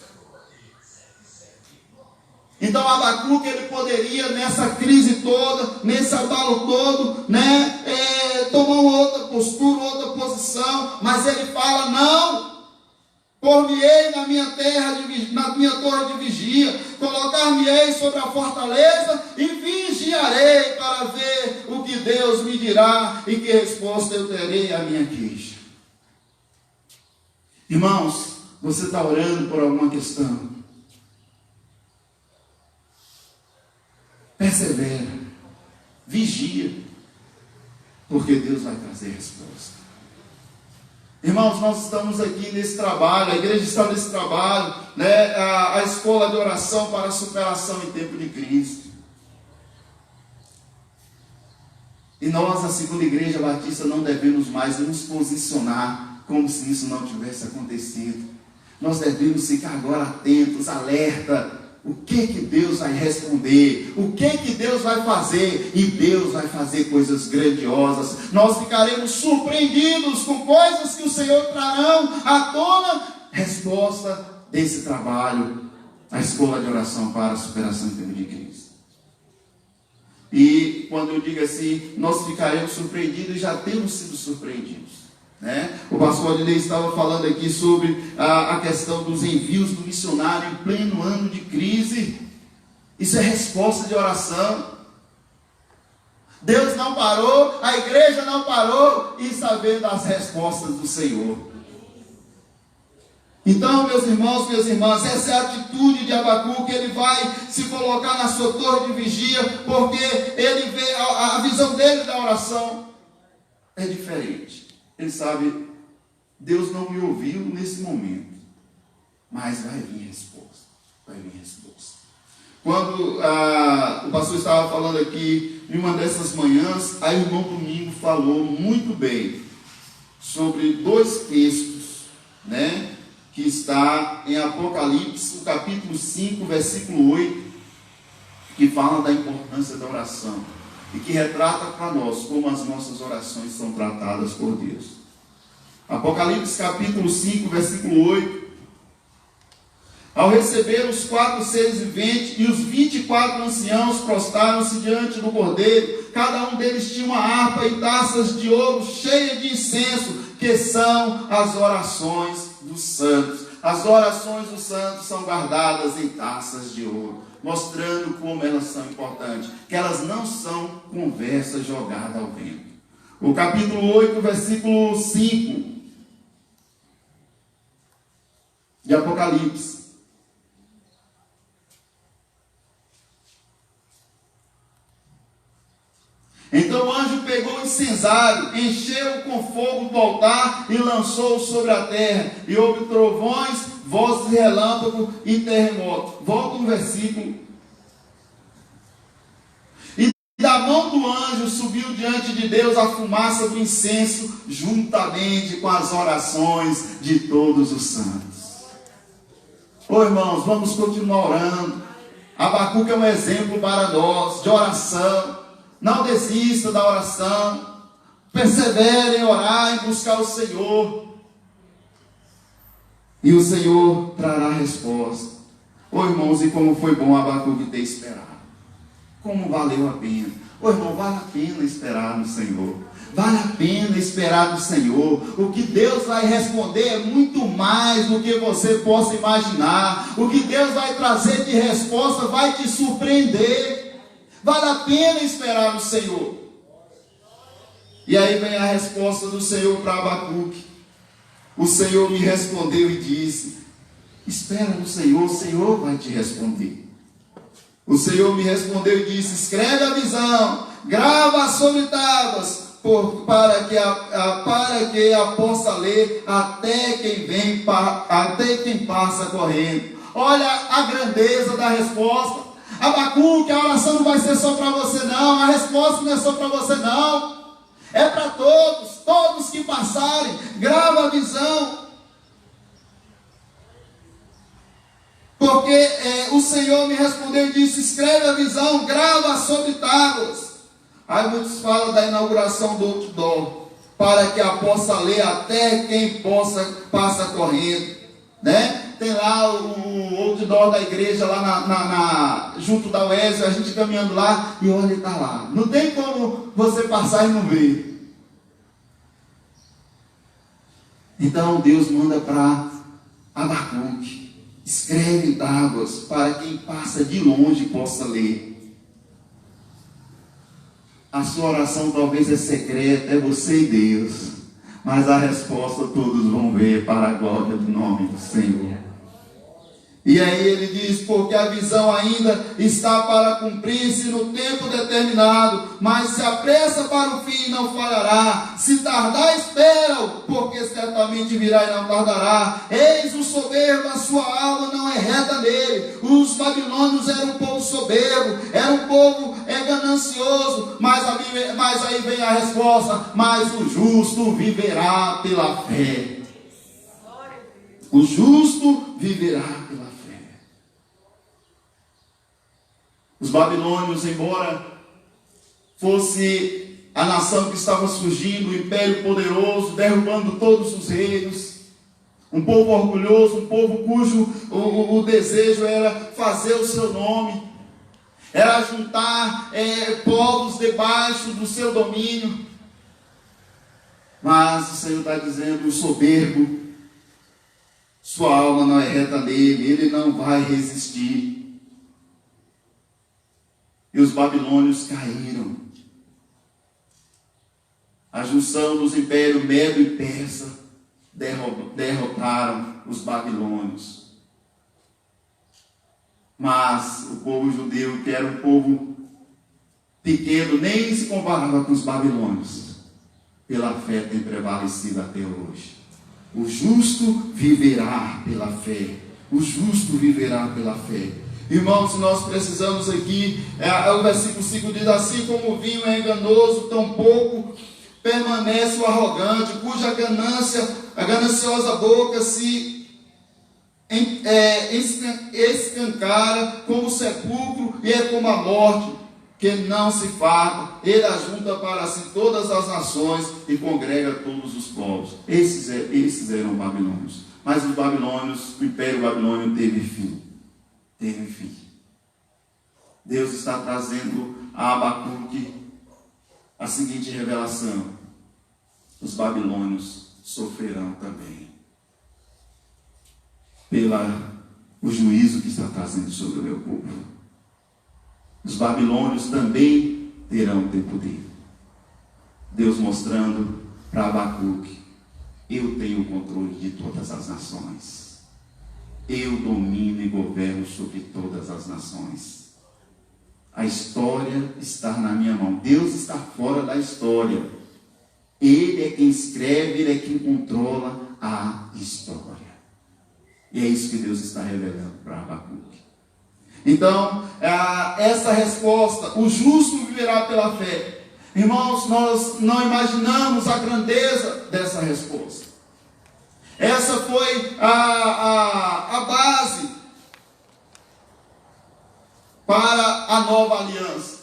Então Abacuque, ele poderia nessa crise toda, nesse abalo todo, tomar uma outra postura, outra posição, mas ele fala, não, por-me-ei na minha torre de vigia, colocar-me-ei sobre a fortaleza e vigiarei para ver o que Deus me dirá e que resposta eu terei à minha queixa. Irmãos, você está orando por alguma questão? Persevera, vigia, porque Deus vai trazer resposta. Irmãos, nós estamos aqui nesse trabalho, a igreja está nesse trabalho, a escola de oração para a superação em tempo de crise. E nós, a segunda igreja batista, não devemos mais nos posicionar como se isso não tivesse acontecido. Nós devemos ficar agora atentos, alerta. O que Deus vai responder? O que Deus vai fazer? E Deus vai fazer coisas grandiosas. Nós ficaremos surpreendidos com coisas que o Senhor trarão à tona. Resposta desse trabalho, a escola de oração para a superação em tempo de crise. E quando eu digo assim, nós ficaremos surpreendidos, já temos sido surpreendidos. O pastor Adilei estava falando aqui sobre a questão dos envios do missionário em pleno ano de crise. Isso é resposta de oração. Deus não parou, a igreja não parou, e está vendo as respostas do Senhor. Então, meus irmãos, minhas irmãs, essa é a atitude de Abacuque. Ele vai se colocar na sua torre de vigia, porque ele vê a visão dele da oração é diferente. Ele sabe, Deus não me ouviu nesse momento, mas vai vir resposta, vai vir resposta. Quando o pastor estava falando aqui, em uma dessas manhãs, a irmã Domingo falou muito bem sobre dois textos, que está em Apocalipse, o capítulo 5, versículo 8, que fala da importância da oração. E que retrata para nós como as nossas orações são tratadas por Deus. Apocalipse capítulo 5, versículo 8. Ao receber os 4 seres viventes e os 24 anciãos prostraram-se diante do Cordeiro. Cada um deles tinha uma harpa e taças de ouro cheias de incenso, que são as orações dos santos. As orações dos santos são guardadas em taças de ouro, mostrando como elas são importantes, que elas não são conversa jogada ao vento. O capítulo 8, versículo 5 de Apocalipse. Então o anjo pegou o incensário, encheu com fogo do altar e lançou sobre a terra. E houve trovões, vozes de relâmpago e terremoto. Volta no versículo. E da mão do anjo subiu diante de Deus a fumaça do incenso, juntamente com as orações de todos os santos. Ô irmãos, vamos continuar orando. Abacuque é um exemplo para nós de oração. Não desista da oração. Persevere em orar, em buscar o Senhor. E o Senhor trará a resposta. Ô irmãos, e como foi bom Abacuque ter esperado. Como valeu a pena. Ô irmão, vale a pena esperar no Senhor. Vale a pena esperar no Senhor. O que Deus vai responder é muito mais do que você possa imaginar. O que Deus vai trazer de resposta vai te surpreender. Vale a pena esperar no Senhor. E aí vem a resposta do Senhor para Abacuque. O Senhor me respondeu e disse: espera no Senhor, o Senhor vai te responder. O Senhor me respondeu e disse: escreve a visão, grava sobre tábuas, para que a possa ler até quem passa correndo. Olha a grandeza da resposta. Abacuque, a oração não vai ser só para você não, a resposta não é só para você não, é para todos que passarem. Grava a visão, porque o Senhor me respondeu e disse: escreve a visão, grava sobre tábuas. Aí muitos falam da inauguração do outdoor, para que a possa ler até quem passa correndo, né? Tem lá o outdoor da igreja, lá junto da UES, a gente caminhando lá, e olha, está lá. Não tem como você passar e não ver. Então Deus manda para Abacuque: escreve tábuas, para quem passa de longe possa ler. A sua oração talvez é secreta, é você e Deus, mas a resposta todos vão ver, para a glória do nome do Senhor. E aí ele diz: porque a visão ainda está para cumprir-se no tempo determinado, mas se apressa para o fim, não falhará. Se tardar, espera-o, porque certamente virá e não tardará. Eis o soberbo, a sua alma não é reta nele. Os babilônios eram um povo soberbo, era um povo ganancioso, mas aí vem a resposta: mas o justo viverá pela fé. O justo viverá pela fé. Os babilônios, embora fosse a nação que estava surgindo, o império poderoso, derrubando todos os reinos, um povo orgulhoso, um povo cujo o desejo era fazer o seu nome, era juntar povos debaixo do seu domínio. Mas o Senhor está dizendo: o soberbo, sua alma não é reta nele, ele não vai resistir. E os babilônios caíram. A junção dos impérios Medo e Persa derrotaram os babilônios. Mas o povo judeu, que era um povo pequeno, nem se comparava com os babilônios, pela fé tem prevalecido até hoje. O justo viverá pela fé. O justo viverá pela fé. Irmãos, nós precisamos aqui, o versículo 5 diz: assim como o vinho é enganoso, tão pouco permanece o arrogante, cuja a gananciosa boca se escancara como o sepulcro e é como a morte, que não se farda. Ele ajunta para si todas as nações e congrega todos os povos. Esses eram babilônios. Mas os babilônios, o império babilônio teve fim. Deus está trazendo a Abacuque a seguinte revelação: os babilônios sofrerão também. o juízo que está trazendo sobre o meu povo. Os babilônios também terão tempo dele. Deus mostrando para Abacuque: eu tenho o controle de todas as nações. Eu domino e governo sobre todas as nações. A história está na minha mão. Deus está fora da história. Ele é quem escreve, Ele é quem controla a história. E é isso que Deus está revelando para Abacuque. Então, essa resposta, o justo viverá pela fé. Irmãos, nós não imaginamos a grandeza dessa resposta. Essa foi a base para a nova aliança.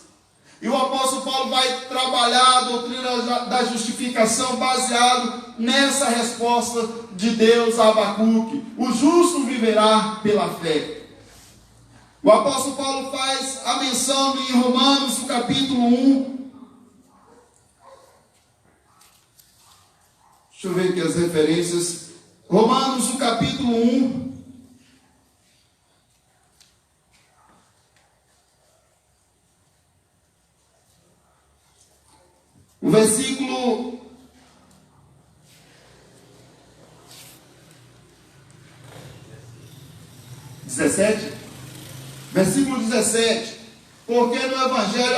E o apóstolo Paulo vai trabalhar a doutrina da justificação baseado nessa resposta de Deus a Abacuque: o justo viverá pela fé. O apóstolo Paulo faz a menção em Romanos, no capítulo 1. Deixa eu ver aqui as referências. Romanos, no capítulo 1. O versículo 17. Versículo 17. Porque no Evangelho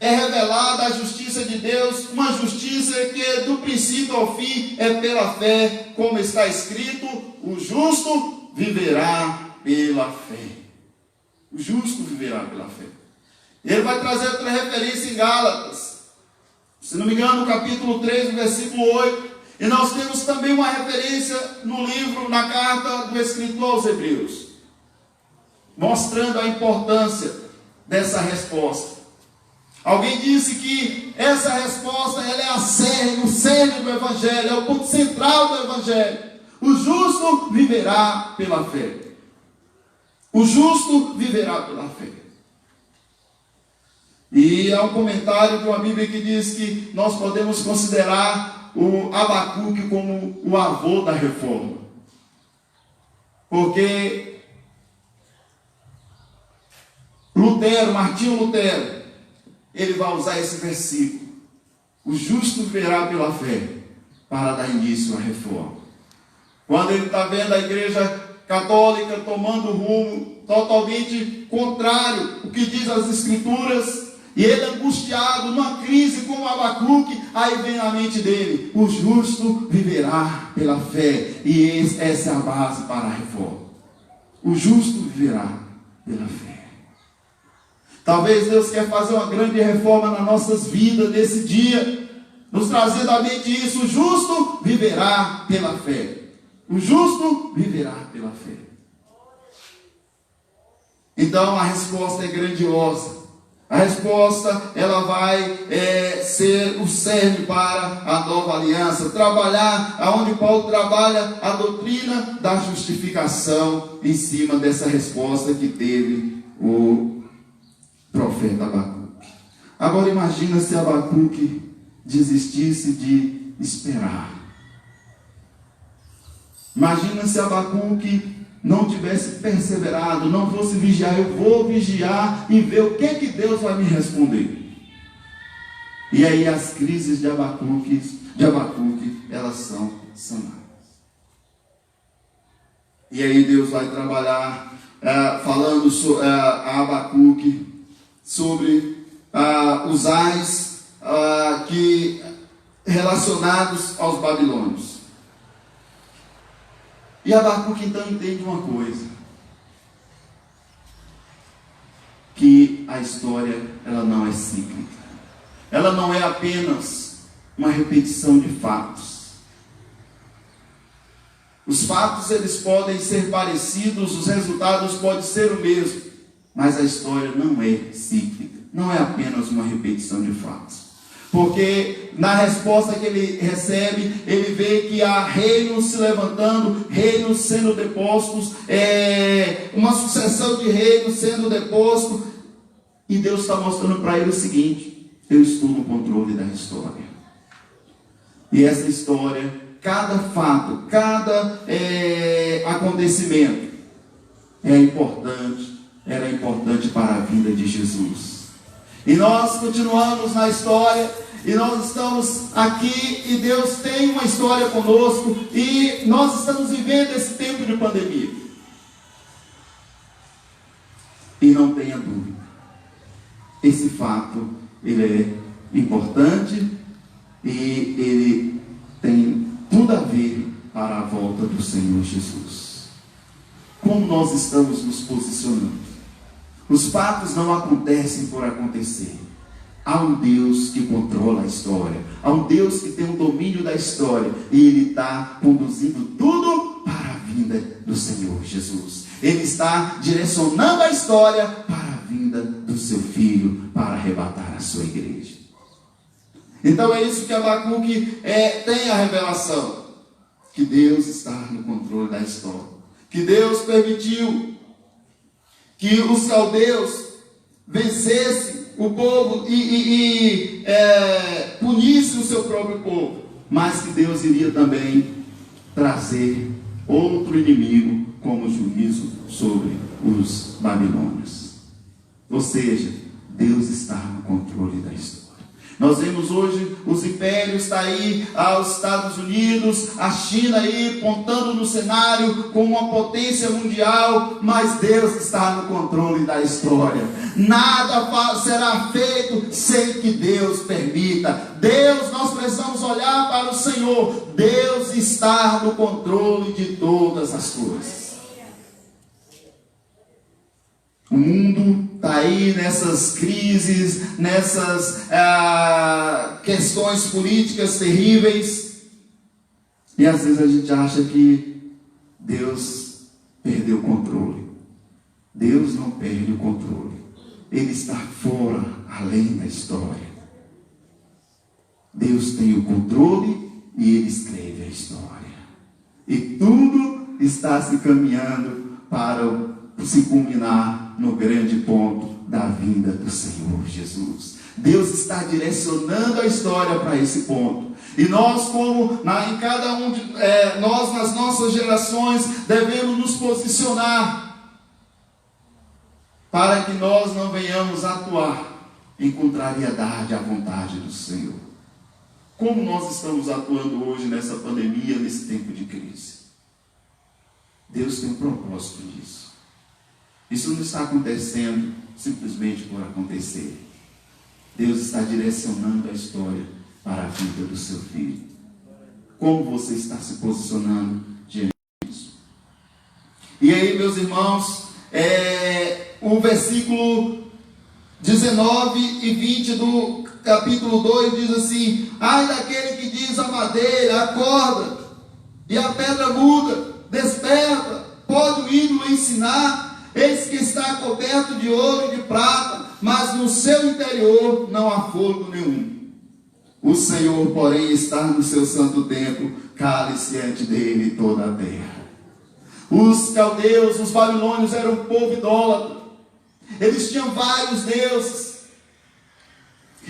é revelada a justiça de Deus, uma justiça que do princípio ao fim é pela fé, como está escrito: o justo viverá pela fé. O justo viverá pela fé. Ele vai trazer outra referência em Gálatas, se não me engano, no capítulo 3, versículo 8. E nós temos também uma referência no livro, na carta do escritor aos Hebreus, mostrando a importância dessa resposta. Alguém disse que essa resposta ela é o cerne do Evangelho, é o ponto central do Evangelho. O justo viverá pela fé. O justo viverá pela fé. E há um comentário de uma Bíblia que diz que nós podemos considerar o Abacuque como o avô da reforma. Porque Martinho Lutero, ele vai usar esse versículo: o justo viverá pela fé, para dar início à reforma. Quando ele está vendo a igreja católica tomando rumo totalmente contrário ao que diz as Escrituras, e ele angustiado, numa crise como Abacuque, aí vem à mente dele: o justo viverá pela fé. E essa é a base para a reforma. O justo viverá pela fé. Talvez Deus quer fazer uma grande reforma nas nossas vidas nesse dia, nos trazendo à mente isso: o justo viverá pela fé. O justo viverá pela fé. Então a resposta é grandiosa. A resposta, ela vai ser o cerne para a nova aliança. Trabalhar, aonde Paulo trabalha a doutrina da justificação em cima dessa resposta que teve o profeta Abacuque. Agora imagina se Abacuque desistisse de esperar. Imagina se Abacuque não tivesse perseverado, não fosse vigiar. Eu vou vigiar e ver o que Deus vai me responder. E aí as crises de Abacuque, elas são sanadas. E aí Deus vai trabalhar falando a Abacuque sobre os ais que relacionados aos babilônios. E Abacuque então entende uma coisa: que a história ela não é cíclica, ela não é apenas uma repetição de fatos. Os fatos eles podem ser parecidos, os resultados podem ser o mesmo, mas a história não é cíclica, não é apenas uma repetição de fatos. Porque na resposta que ele recebe, ele vê que há reinos se levantando, reinos sendo depostos, uma sucessão de reinos sendo depostos, e Deus está mostrando para ele o seguinte: eu estou no controle da história. E essa história cada fato, cada acontecimento era importante para a vida de Jesus. E nós continuamos na história, e nós estamos aqui, e Deus tem uma história conosco, e nós estamos vivendo esse tempo de pandemia. E não tenha dúvida, esse fato, ele é importante, e ele tem tudo a ver para a volta do Senhor Jesus. Como nós estamos nos posicionando? Os fatos não acontecem por acontecer. Há um Deus que controla a história. Há um Deus que tem o domínio da história. E Ele está conduzindo tudo para a vinda do Senhor Jesus. Ele está direcionando a história para a vinda do seu Filho, para arrebatar a sua igreja. Então é isso que Abacuque tem a revelação. Que Deus está no controle da história. Que Deus permitiu que os caldeus vencessem o povo e punissem o seu próprio povo. Mas que Deus iria também trazer outro inimigo como juízo sobre os babilônios. Ou seja, Deus está no controle da história. Nós vemos hoje os impérios, está aí os Estados Unidos, a China aí pontando no cenário como uma potência mundial, mas Deus está no controle da história. Nada será feito sem que Deus permita. Deus, nós precisamos olhar para o Senhor. Deus está no controle de todas as coisas. O mundo está aí nessas crises, nessas questões políticas terríveis. E às vezes a gente acha que Deus perdeu o controle. Deus não perde o controle. Ele está fora, além da história. Deus tem o controle e Ele escreve a história. E tudo está se caminhando para se culminar no grande ponto da vinda do Senhor Jesus. Deus está direcionando a história para esse ponto. E nós, em cada um de nós, nas nossas gerações, devemos nos posicionar para que nós não venhamos atuar em contrariedade à vontade do Senhor. Como nós estamos atuando hoje nessa pandemia, nesse tempo de crise? Deus tem um propósito nisso. Isso não está acontecendo simplesmente por acontecer. Deus está direcionando a história para a vida do seu filho. Como você está se posicionando diante disso? E aí, meus irmãos, o versículo 19 e 20 do capítulo 2 diz assim: ai daquele que diz à madeira, acorda, e a pedra muda, desperta, pode o ídolo ensinar? Eis que está coberto de ouro e de prata, mas no seu interior não há fogo nenhum. O Senhor, porém, está no seu santo templo, cale-se ante dele toda a terra. Os caldeus, os babilônios eram um povo idólatra. Eles tinham vários deuses.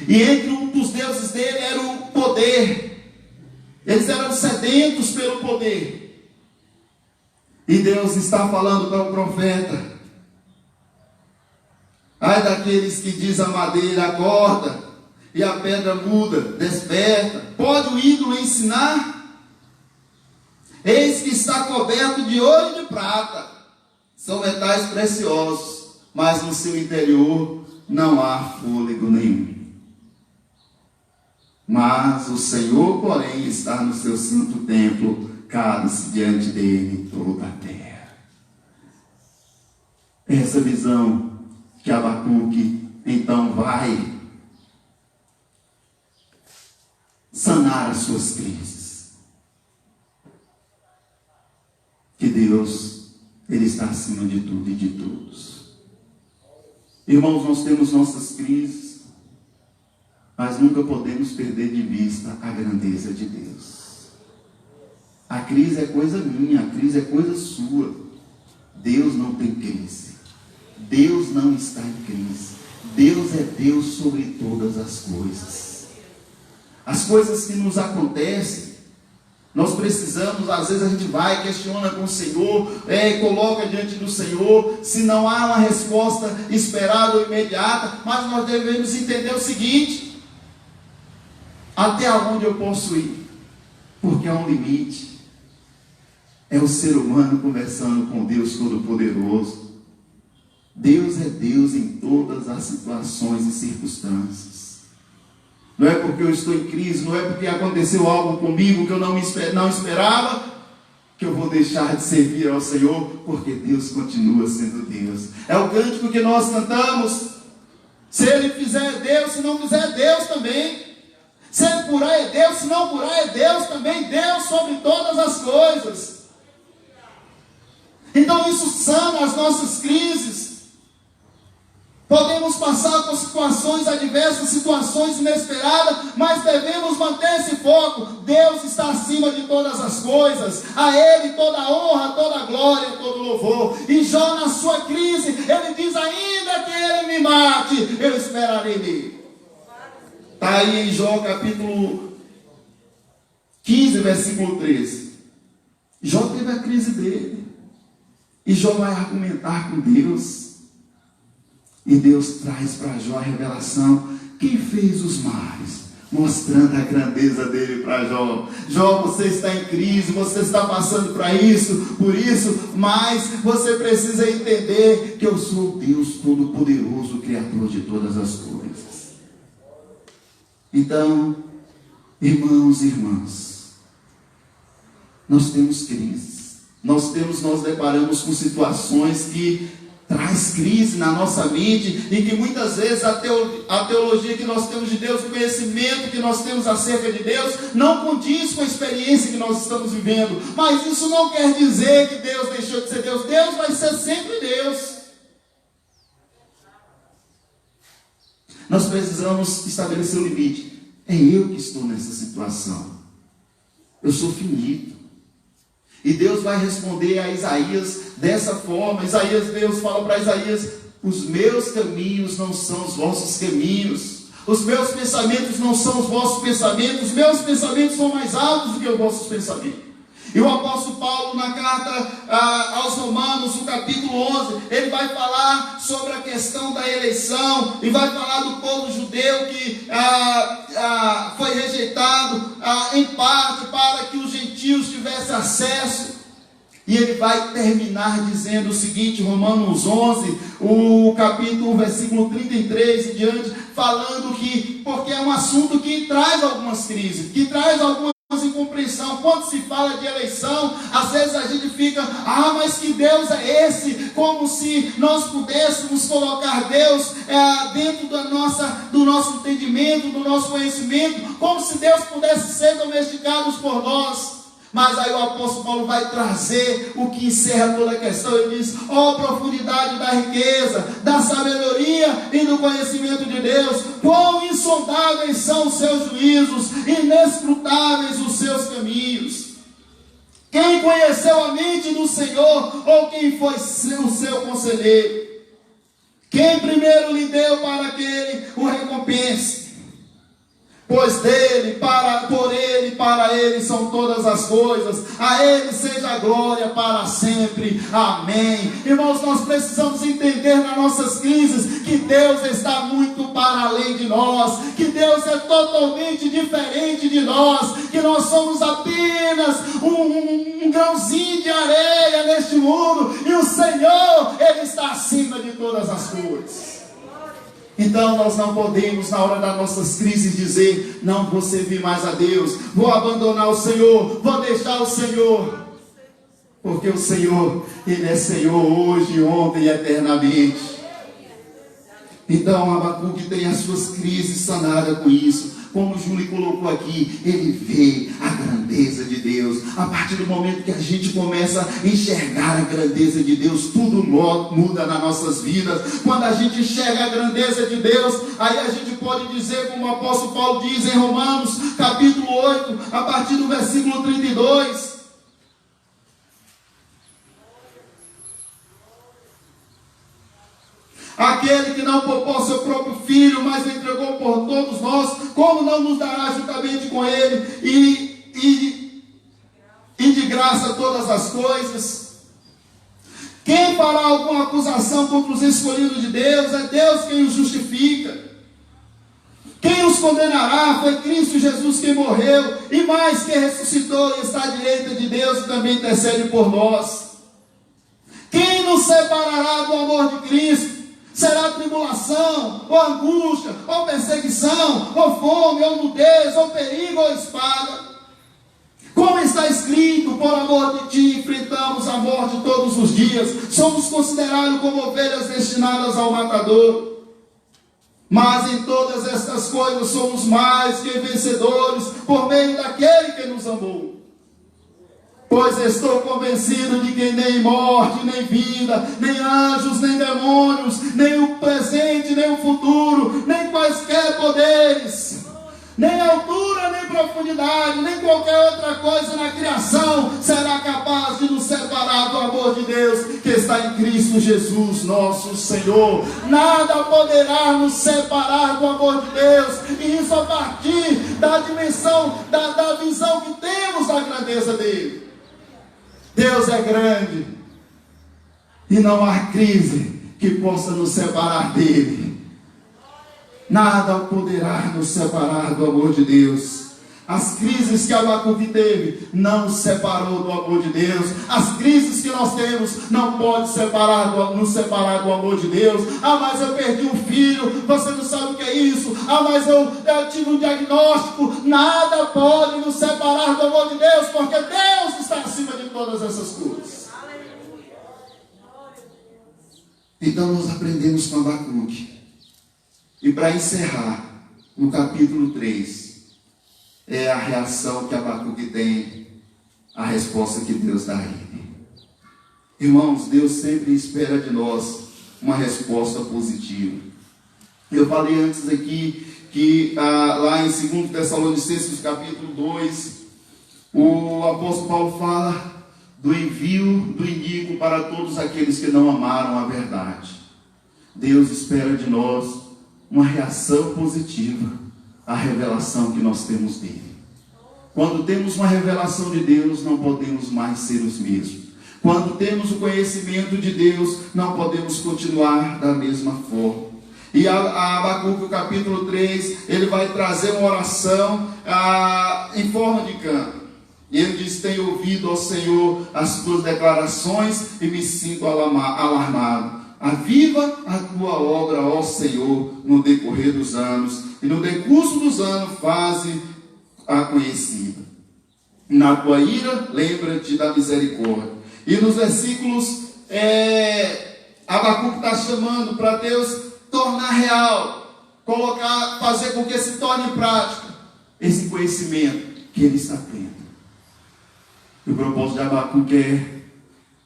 E entre um dos deuses dele era o poder. Eles eram sedentos pelo poder. E Deus está falando para o profeta: ai daqueles que diz a madeira, acorda, e a pedra muda, desperta. Pode o ídolo ensinar? Eis que está coberto de ouro e de prata. São metais preciosos, mas no seu interior não há fôlego nenhum. Mas o Senhor, porém, está no seu santo templo, cale-se diante dele toda a terra. Essa visão que Abacuque então vai sanar as suas crises. Que Deus, Ele está acima de tudo e de todos. Irmãos, nós temos nossas crises, mas nunca podemos perder de vista a grandeza de Deus. A crise é coisa minha, a crise é coisa sua. Deus não tem crise. Deus não está em crise. Deus é Deus sobre todas as coisas. As coisas que nos acontecem Nós precisamos, às vezes a gente vai, questiona com o Senhor, coloca diante do Senhor, se não há uma resposta esperada ou imediata, mas nós devemos entender o seguinte: até onde eu posso ir? Porque há um limite. É o ser humano conversando com Deus Todo-Poderoso. Deus é Deus em todas as situações e circunstâncias. Não é porque eu estou em crise, não é porque aconteceu algo comigo que eu não esperava, que eu vou deixar de servir ao Senhor, porque Deus continua sendo Deus. É o cântico que nós cantamos. Se Ele fizer é Deus, se não fizer é Deus também. Se Ele curar é Deus, se não curar é Deus também. Deus sobre todas as coisas. Então isso sana as nossas crises. Podemos passar por situações adversas, situações inesperadas, mas devemos manter esse foco. Deus está acima de todas as coisas. A Ele toda a honra, toda a glória, todo louvor. E Jó, na sua crise, ele diz: ainda que Ele me mate, eu esperarei nele. Está aí em Jó capítulo 15, versículo 13. Jó teve a crise dele. E Jó vai argumentar com Deus. E Deus traz para Jó a revelação: quem fez os mares? Mostrando a grandeza dele para Jó. Jó, você está em crise, você está passando por isso, mas você precisa entender que eu sou o Deus Todo-Poderoso, Criador de todas as coisas. Então, irmãos e irmãs, nós temos crises, nós deparamos com situações que traz crise na nossa mente, e que muitas vezes a teologia que nós temos de Deus, o conhecimento que nós temos acerca de Deus, não condiz com a experiência que nós estamos vivendo. Mas isso não quer dizer que Deus deixou de ser Deus. Deus vai ser sempre Deus. Nós precisamos estabelecer o limite. É eu que estou nessa situação. Eu sou finito. E Deus vai responder a Isaías dessa forma. Deus fala para Isaías: os meus caminhos não são os vossos caminhos, os meus pensamentos não são os vossos pensamentos, os meus pensamentos são mais altos do que os vossos pensamentos. E o apóstolo Paulo, na carta aos Romanos, no capítulo 11, ele vai falar sobre a questão da eleição, e vai falar do povo judeu que foi rejeitado em parte para que os gentios tivessem acesso. E ele vai terminar dizendo o seguinte, Romanos 11, o capítulo, versículo 33 e diante, falando que, porque é um assunto que traz algumas crises, que traz algumas incompreensão. Quando se fala de eleição, às vezes a gente fica: mas que Deus é esse? Como se nós pudéssemos colocar Deus dentro do nosso entendimento, do nosso conhecimento, como se Deus pudesse ser domesticado por nós. Mas aí o apóstolo Paulo vai trazer o que encerra toda a questão. Ele diz: profundidade da riqueza, da sabedoria e do conhecimento de Deus, quão insondáveis são os seus juízos, inescrutáveis os seus caminhos. Quem conheceu a mente do Senhor, ou quem foi o seu conselheiro? Quem primeiro lhe deu para que ele o recompense? Pois por ele, para ele são todas as coisas, a ele seja a glória para sempre, amém. Irmãos, nós precisamos entender nas nossas crises que Deus está muito para além de nós, que Deus é totalmente diferente de nós, que nós somos apenas um grãozinho de areia neste mundo, e o Senhor, Ele está acima de todas as coisas. Então nós não podemos, na hora das nossas crises, dizer: não vou servir mais a Deus, vou abandonar o Senhor, vou deixar o Senhor. Porque o Senhor, Ele é Senhor hoje, ontem e eternamente. Então Abacuque tem as suas crises sanadas com isso. Como o Júlio colocou aqui, ele vê a grandeza de Deus. A partir do momento que a gente começa a enxergar a grandeza de Deus, tudo muda nas nossas vidas. Quando a gente enxerga a grandeza de Deus, aí a gente pode dizer, como o apóstolo Paulo diz em Romanos, capítulo 8, a partir do versículo 32. Aquele que não poupou seu próprio filho, mas o entregou por todos nós, como não nos dará juntamente com ele? graça todas as coisas. Quem fará alguma acusação contra os escolhidos de Deus? É Deus quem os justifica. Quem os condenará? Foi Cristo Jesus quem morreu, e mais, que ressuscitou e está à direita de Deus e também intercede por nós. Quem nos separará do amor de Cristo? Será tribulação, ou angústia, ou perseguição, ou fome, ou nudez, ou perigo, ou espada? Como está escrito, por amor de ti enfrentamos a morte todos os dias, somos considerados como ovelhas destinadas ao matador. Mas em todas estas coisas somos mais que vencedores por meio daquele que nos amou. Pois estou convencido de que nem morte, nem vida, nem anjos, nem demônios, nem o presente, nem o futuro, nem quaisquer poderes, nem altura, nem profundidade, nem qualquer outra coisa na criação será capaz de nos separar do amor de Deus que está em Cristo Jesus, nosso Senhor. Nada poderá nos separar do amor de Deus, e isso a partir da dimensão, da visão que temos da grandeza dele. Deus é grande, e não há crise que possa nos separar dele. Nada poderá nos separar do amor de Deus. As crises que Abacuque teve não nos separou do amor de Deus. As crises que nós temos não podem nos separar do amor de Deus. Ah, mas eu perdi um filho, você não sabe o que é isso. Ah, mas eu tive um diagnóstico. Nada pode nos separar do amor de Deus, porque Deus está acima de todas essas coisas. Então nós aprendemos com Abacuque. E para encerrar, no capítulo 3, é a reação que Abacuque tem, a resposta que Deus dá a ele. Irmãos, Deus sempre espera de nós uma resposta positiva. Eu falei antes aqui que lá em 2 Tessalonicenses, capítulo 2, o apóstolo Paulo fala do envio do iníquo para todos aqueles que não amaram a verdade. Deus espera de nós uma reação positiva à revelação que nós temos dele. Quando temos uma revelação de Deus, não podemos mais ser os mesmos. Quando temos o conhecimento de Deus, não podemos continuar da mesma forma. E a Abacuque, o capítulo 3, ele vai trazer uma oração em forma de canto. E ele diz: tenho ouvido, ó Senhor, as tuas declarações e me sinto alarmado. Aviva a tua obra, ó Senhor, no decorrer dos anos, e no decurso dos anos faze-a conhecida. Na tua ira, lembra-te da misericórdia. E nos versículos, Abacuque está chamando para Deus tornar real, fazer com que se torne em prática esse conhecimento que ele está tendo. E o propósito de Abacuque é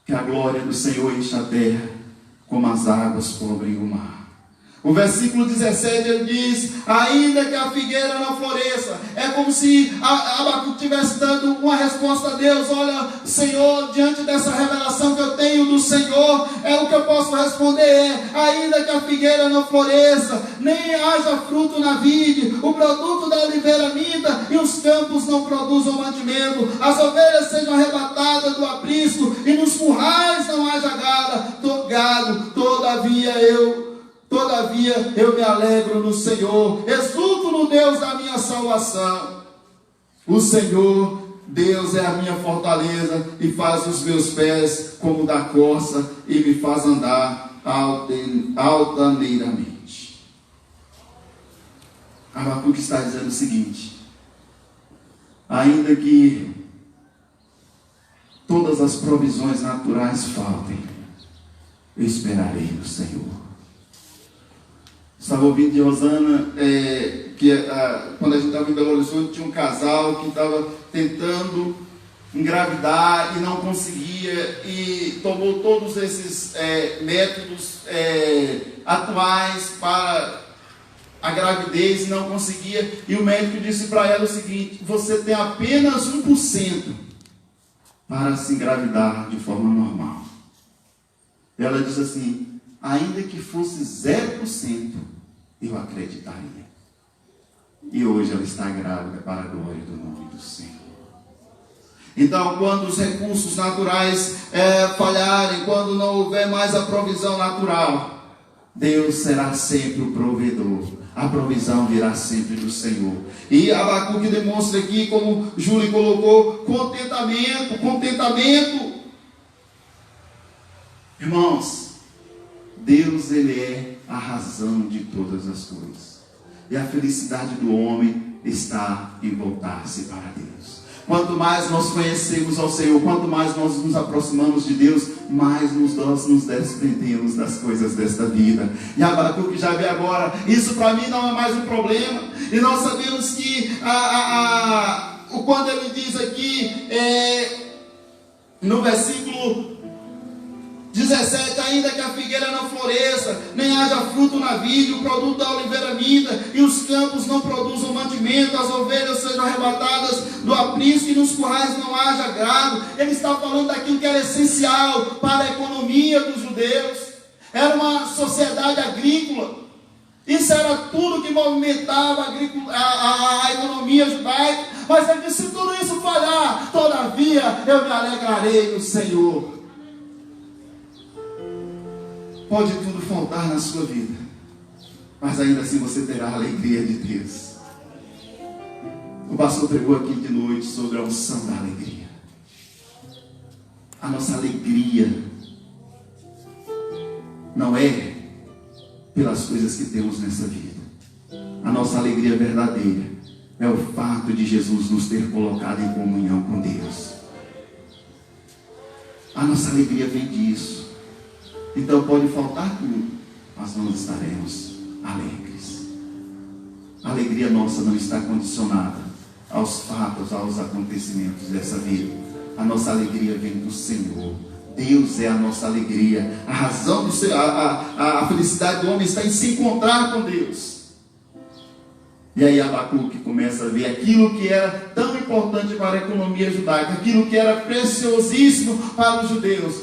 que a glória do Senhor enche a terra, como as águas cobrem o mar. O versículo 17 ele diz: ainda que a figueira não floresça. É como se Abacuque estivesse dando uma resposta a Deus. Olha, Senhor, diante dessa revelação que eu tenho do Senhor, o que eu posso responder ainda que a figueira não floresça, nem haja fruto na vide, o produto da oliveira minta, e os campos não produzam mantimento, as ovelhas sejam arrebatadas do aprisco, e nos currais não haja gado, todavia eu me alegro no Senhor, exulto no Deus da minha salvação. O Senhor, Deus, é a minha fortaleza, e faz os meus pés como da corça, e me faz andar altaneiramente. Abacuque está dizendo o seguinte: ainda que todas as provisões naturais faltem, eu esperarei no Senhor. Estava ouvindo de Rosana, quando a gente estava em Belo Horizonte, tinha um casal que estava tentando engravidar e não conseguia, e tomou todos esses métodos atuais para a gravidez e não conseguia, e o médico disse para ela o seguinte: você tem apenas 1% para se engravidar de forma normal. Ela disse assim: ainda que fosse 0%, eu acreditaria. E hoje ela está grávida para a glória do nome do Senhor. Então, quando os recursos naturais falharem, quando não houver mais a provisão natural, Deus será sempre o provedor. A provisão virá sempre do Senhor. E Abacuque demonstra aqui, como Júlio colocou, contentamento. Irmãos, Deus, Ele é a razão de todas as coisas. E a felicidade do homem está em voltar-se para Deus. Quanto mais nós conhecemos ao Senhor, quanto mais nós nos aproximamos de Deus, mais nós nos desprendemos das coisas desta vida. E Abacuque já vê agora, isso para mim não é mais um problema. E nós sabemos que quando ele diz aqui, no versículo 17, ainda que a figueira não floresça, nem haja fruto na vide, o produto da oliveira minta, e os campos não produzam mantimento, as ovelhas sejam arrebatadas do aprisco, e nos currais não haja gado. Ele está falando daquilo que era essencial para a economia dos judeus. Era uma sociedade agrícola. Isso era tudo que movimentava a economia judaica. Mas ele disse: se tudo isso falhar, todavia eu me alegrarei no Senhor. Pode tudo faltar na sua vida, mas ainda assim você terá a alegria de Deus. O pastor pregou aqui de noite sobre a unção da alegria. A nossa alegria não é pelas coisas que temos nessa vida. A nossa alegria verdadeira é o fato de Jesus nos ter colocado em comunhão com Deus. A nossa alegria vem disso. Então pode faltar tudo, mas nós estaremos alegres. A alegria nossa não está condicionada aos fatos, aos acontecimentos dessa vida. A nossa alegria vem do Senhor. Deus é a nossa alegria. A razão do ser, a felicidade do homem está em se encontrar com Deus. E aí Abacuque começa a ver aquilo que era tão importante para a economia judaica, aquilo que era preciosíssimo para os judeus.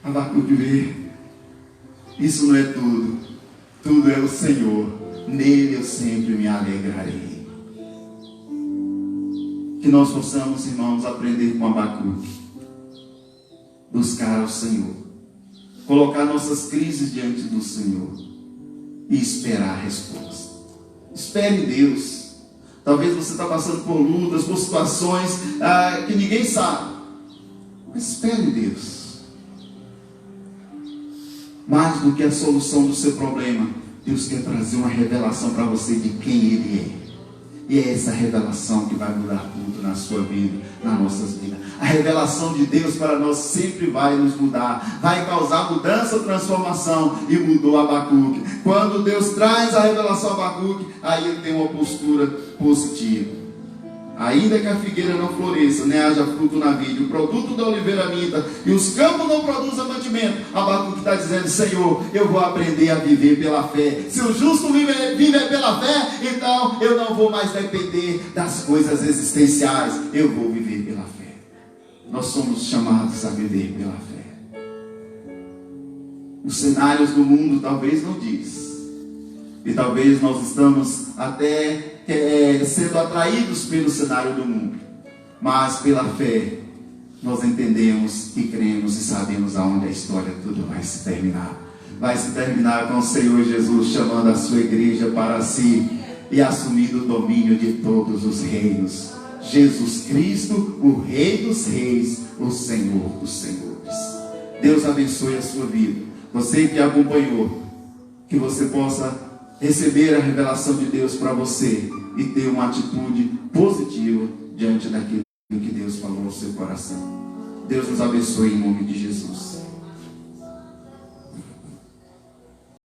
Abacuque vê: isso não é tudo, tudo é o Senhor, nele eu sempre me alegrarei. Que nós possamos, irmãos, aprender com Abacuque, buscar ao Senhor, colocar nossas crises diante do Senhor e esperar a resposta. Espere em Deus. Talvez você está passando por lutas, por situações que ninguém sabe, mas espere em Deus. Mais do que a solução do seu problema, Deus quer trazer uma revelação para você de quem Ele é. E é essa revelação que vai mudar tudo na sua vida, nas nossas vidas. A revelação de Deus para nós sempre vai nos mudar, vai causar mudança, transformação. E mudou Abacuque. Quando Deus traz a revelação a Abacuque, aí ele tem uma postura positiva. Ainda que a figueira não floresça, nem haja fruto na vide, o produto da oliveira minta, e os campos não produzam mantimento, Abacuque está dizendo: Senhor, eu vou aprender a viver pela fé. Se o justo vive pela fé, então eu não vou mais depender das coisas existenciais, eu vou viver pela fé. Nós somos chamados a viver pela fé. Os cenários do mundo talvez não diz, e talvez nós estamos até sendo atraídos pelo cenário do mundo, mas pela fé nós entendemos e cremos e sabemos aonde a história tudo vai se terminar. Vai se terminar com o Senhor Jesus chamando a sua igreja para si e assumindo o domínio de todos os reinos. Jesus Cristo, o Rei dos Reis, o Senhor dos Senhores. Deus abençoe a sua vida. Você que acompanhou, que você possa receber a revelação de Deus para você e ter uma atitude positiva diante daquilo que Deus falou no seu coração. Deus nos abençoe em nome de Jesus.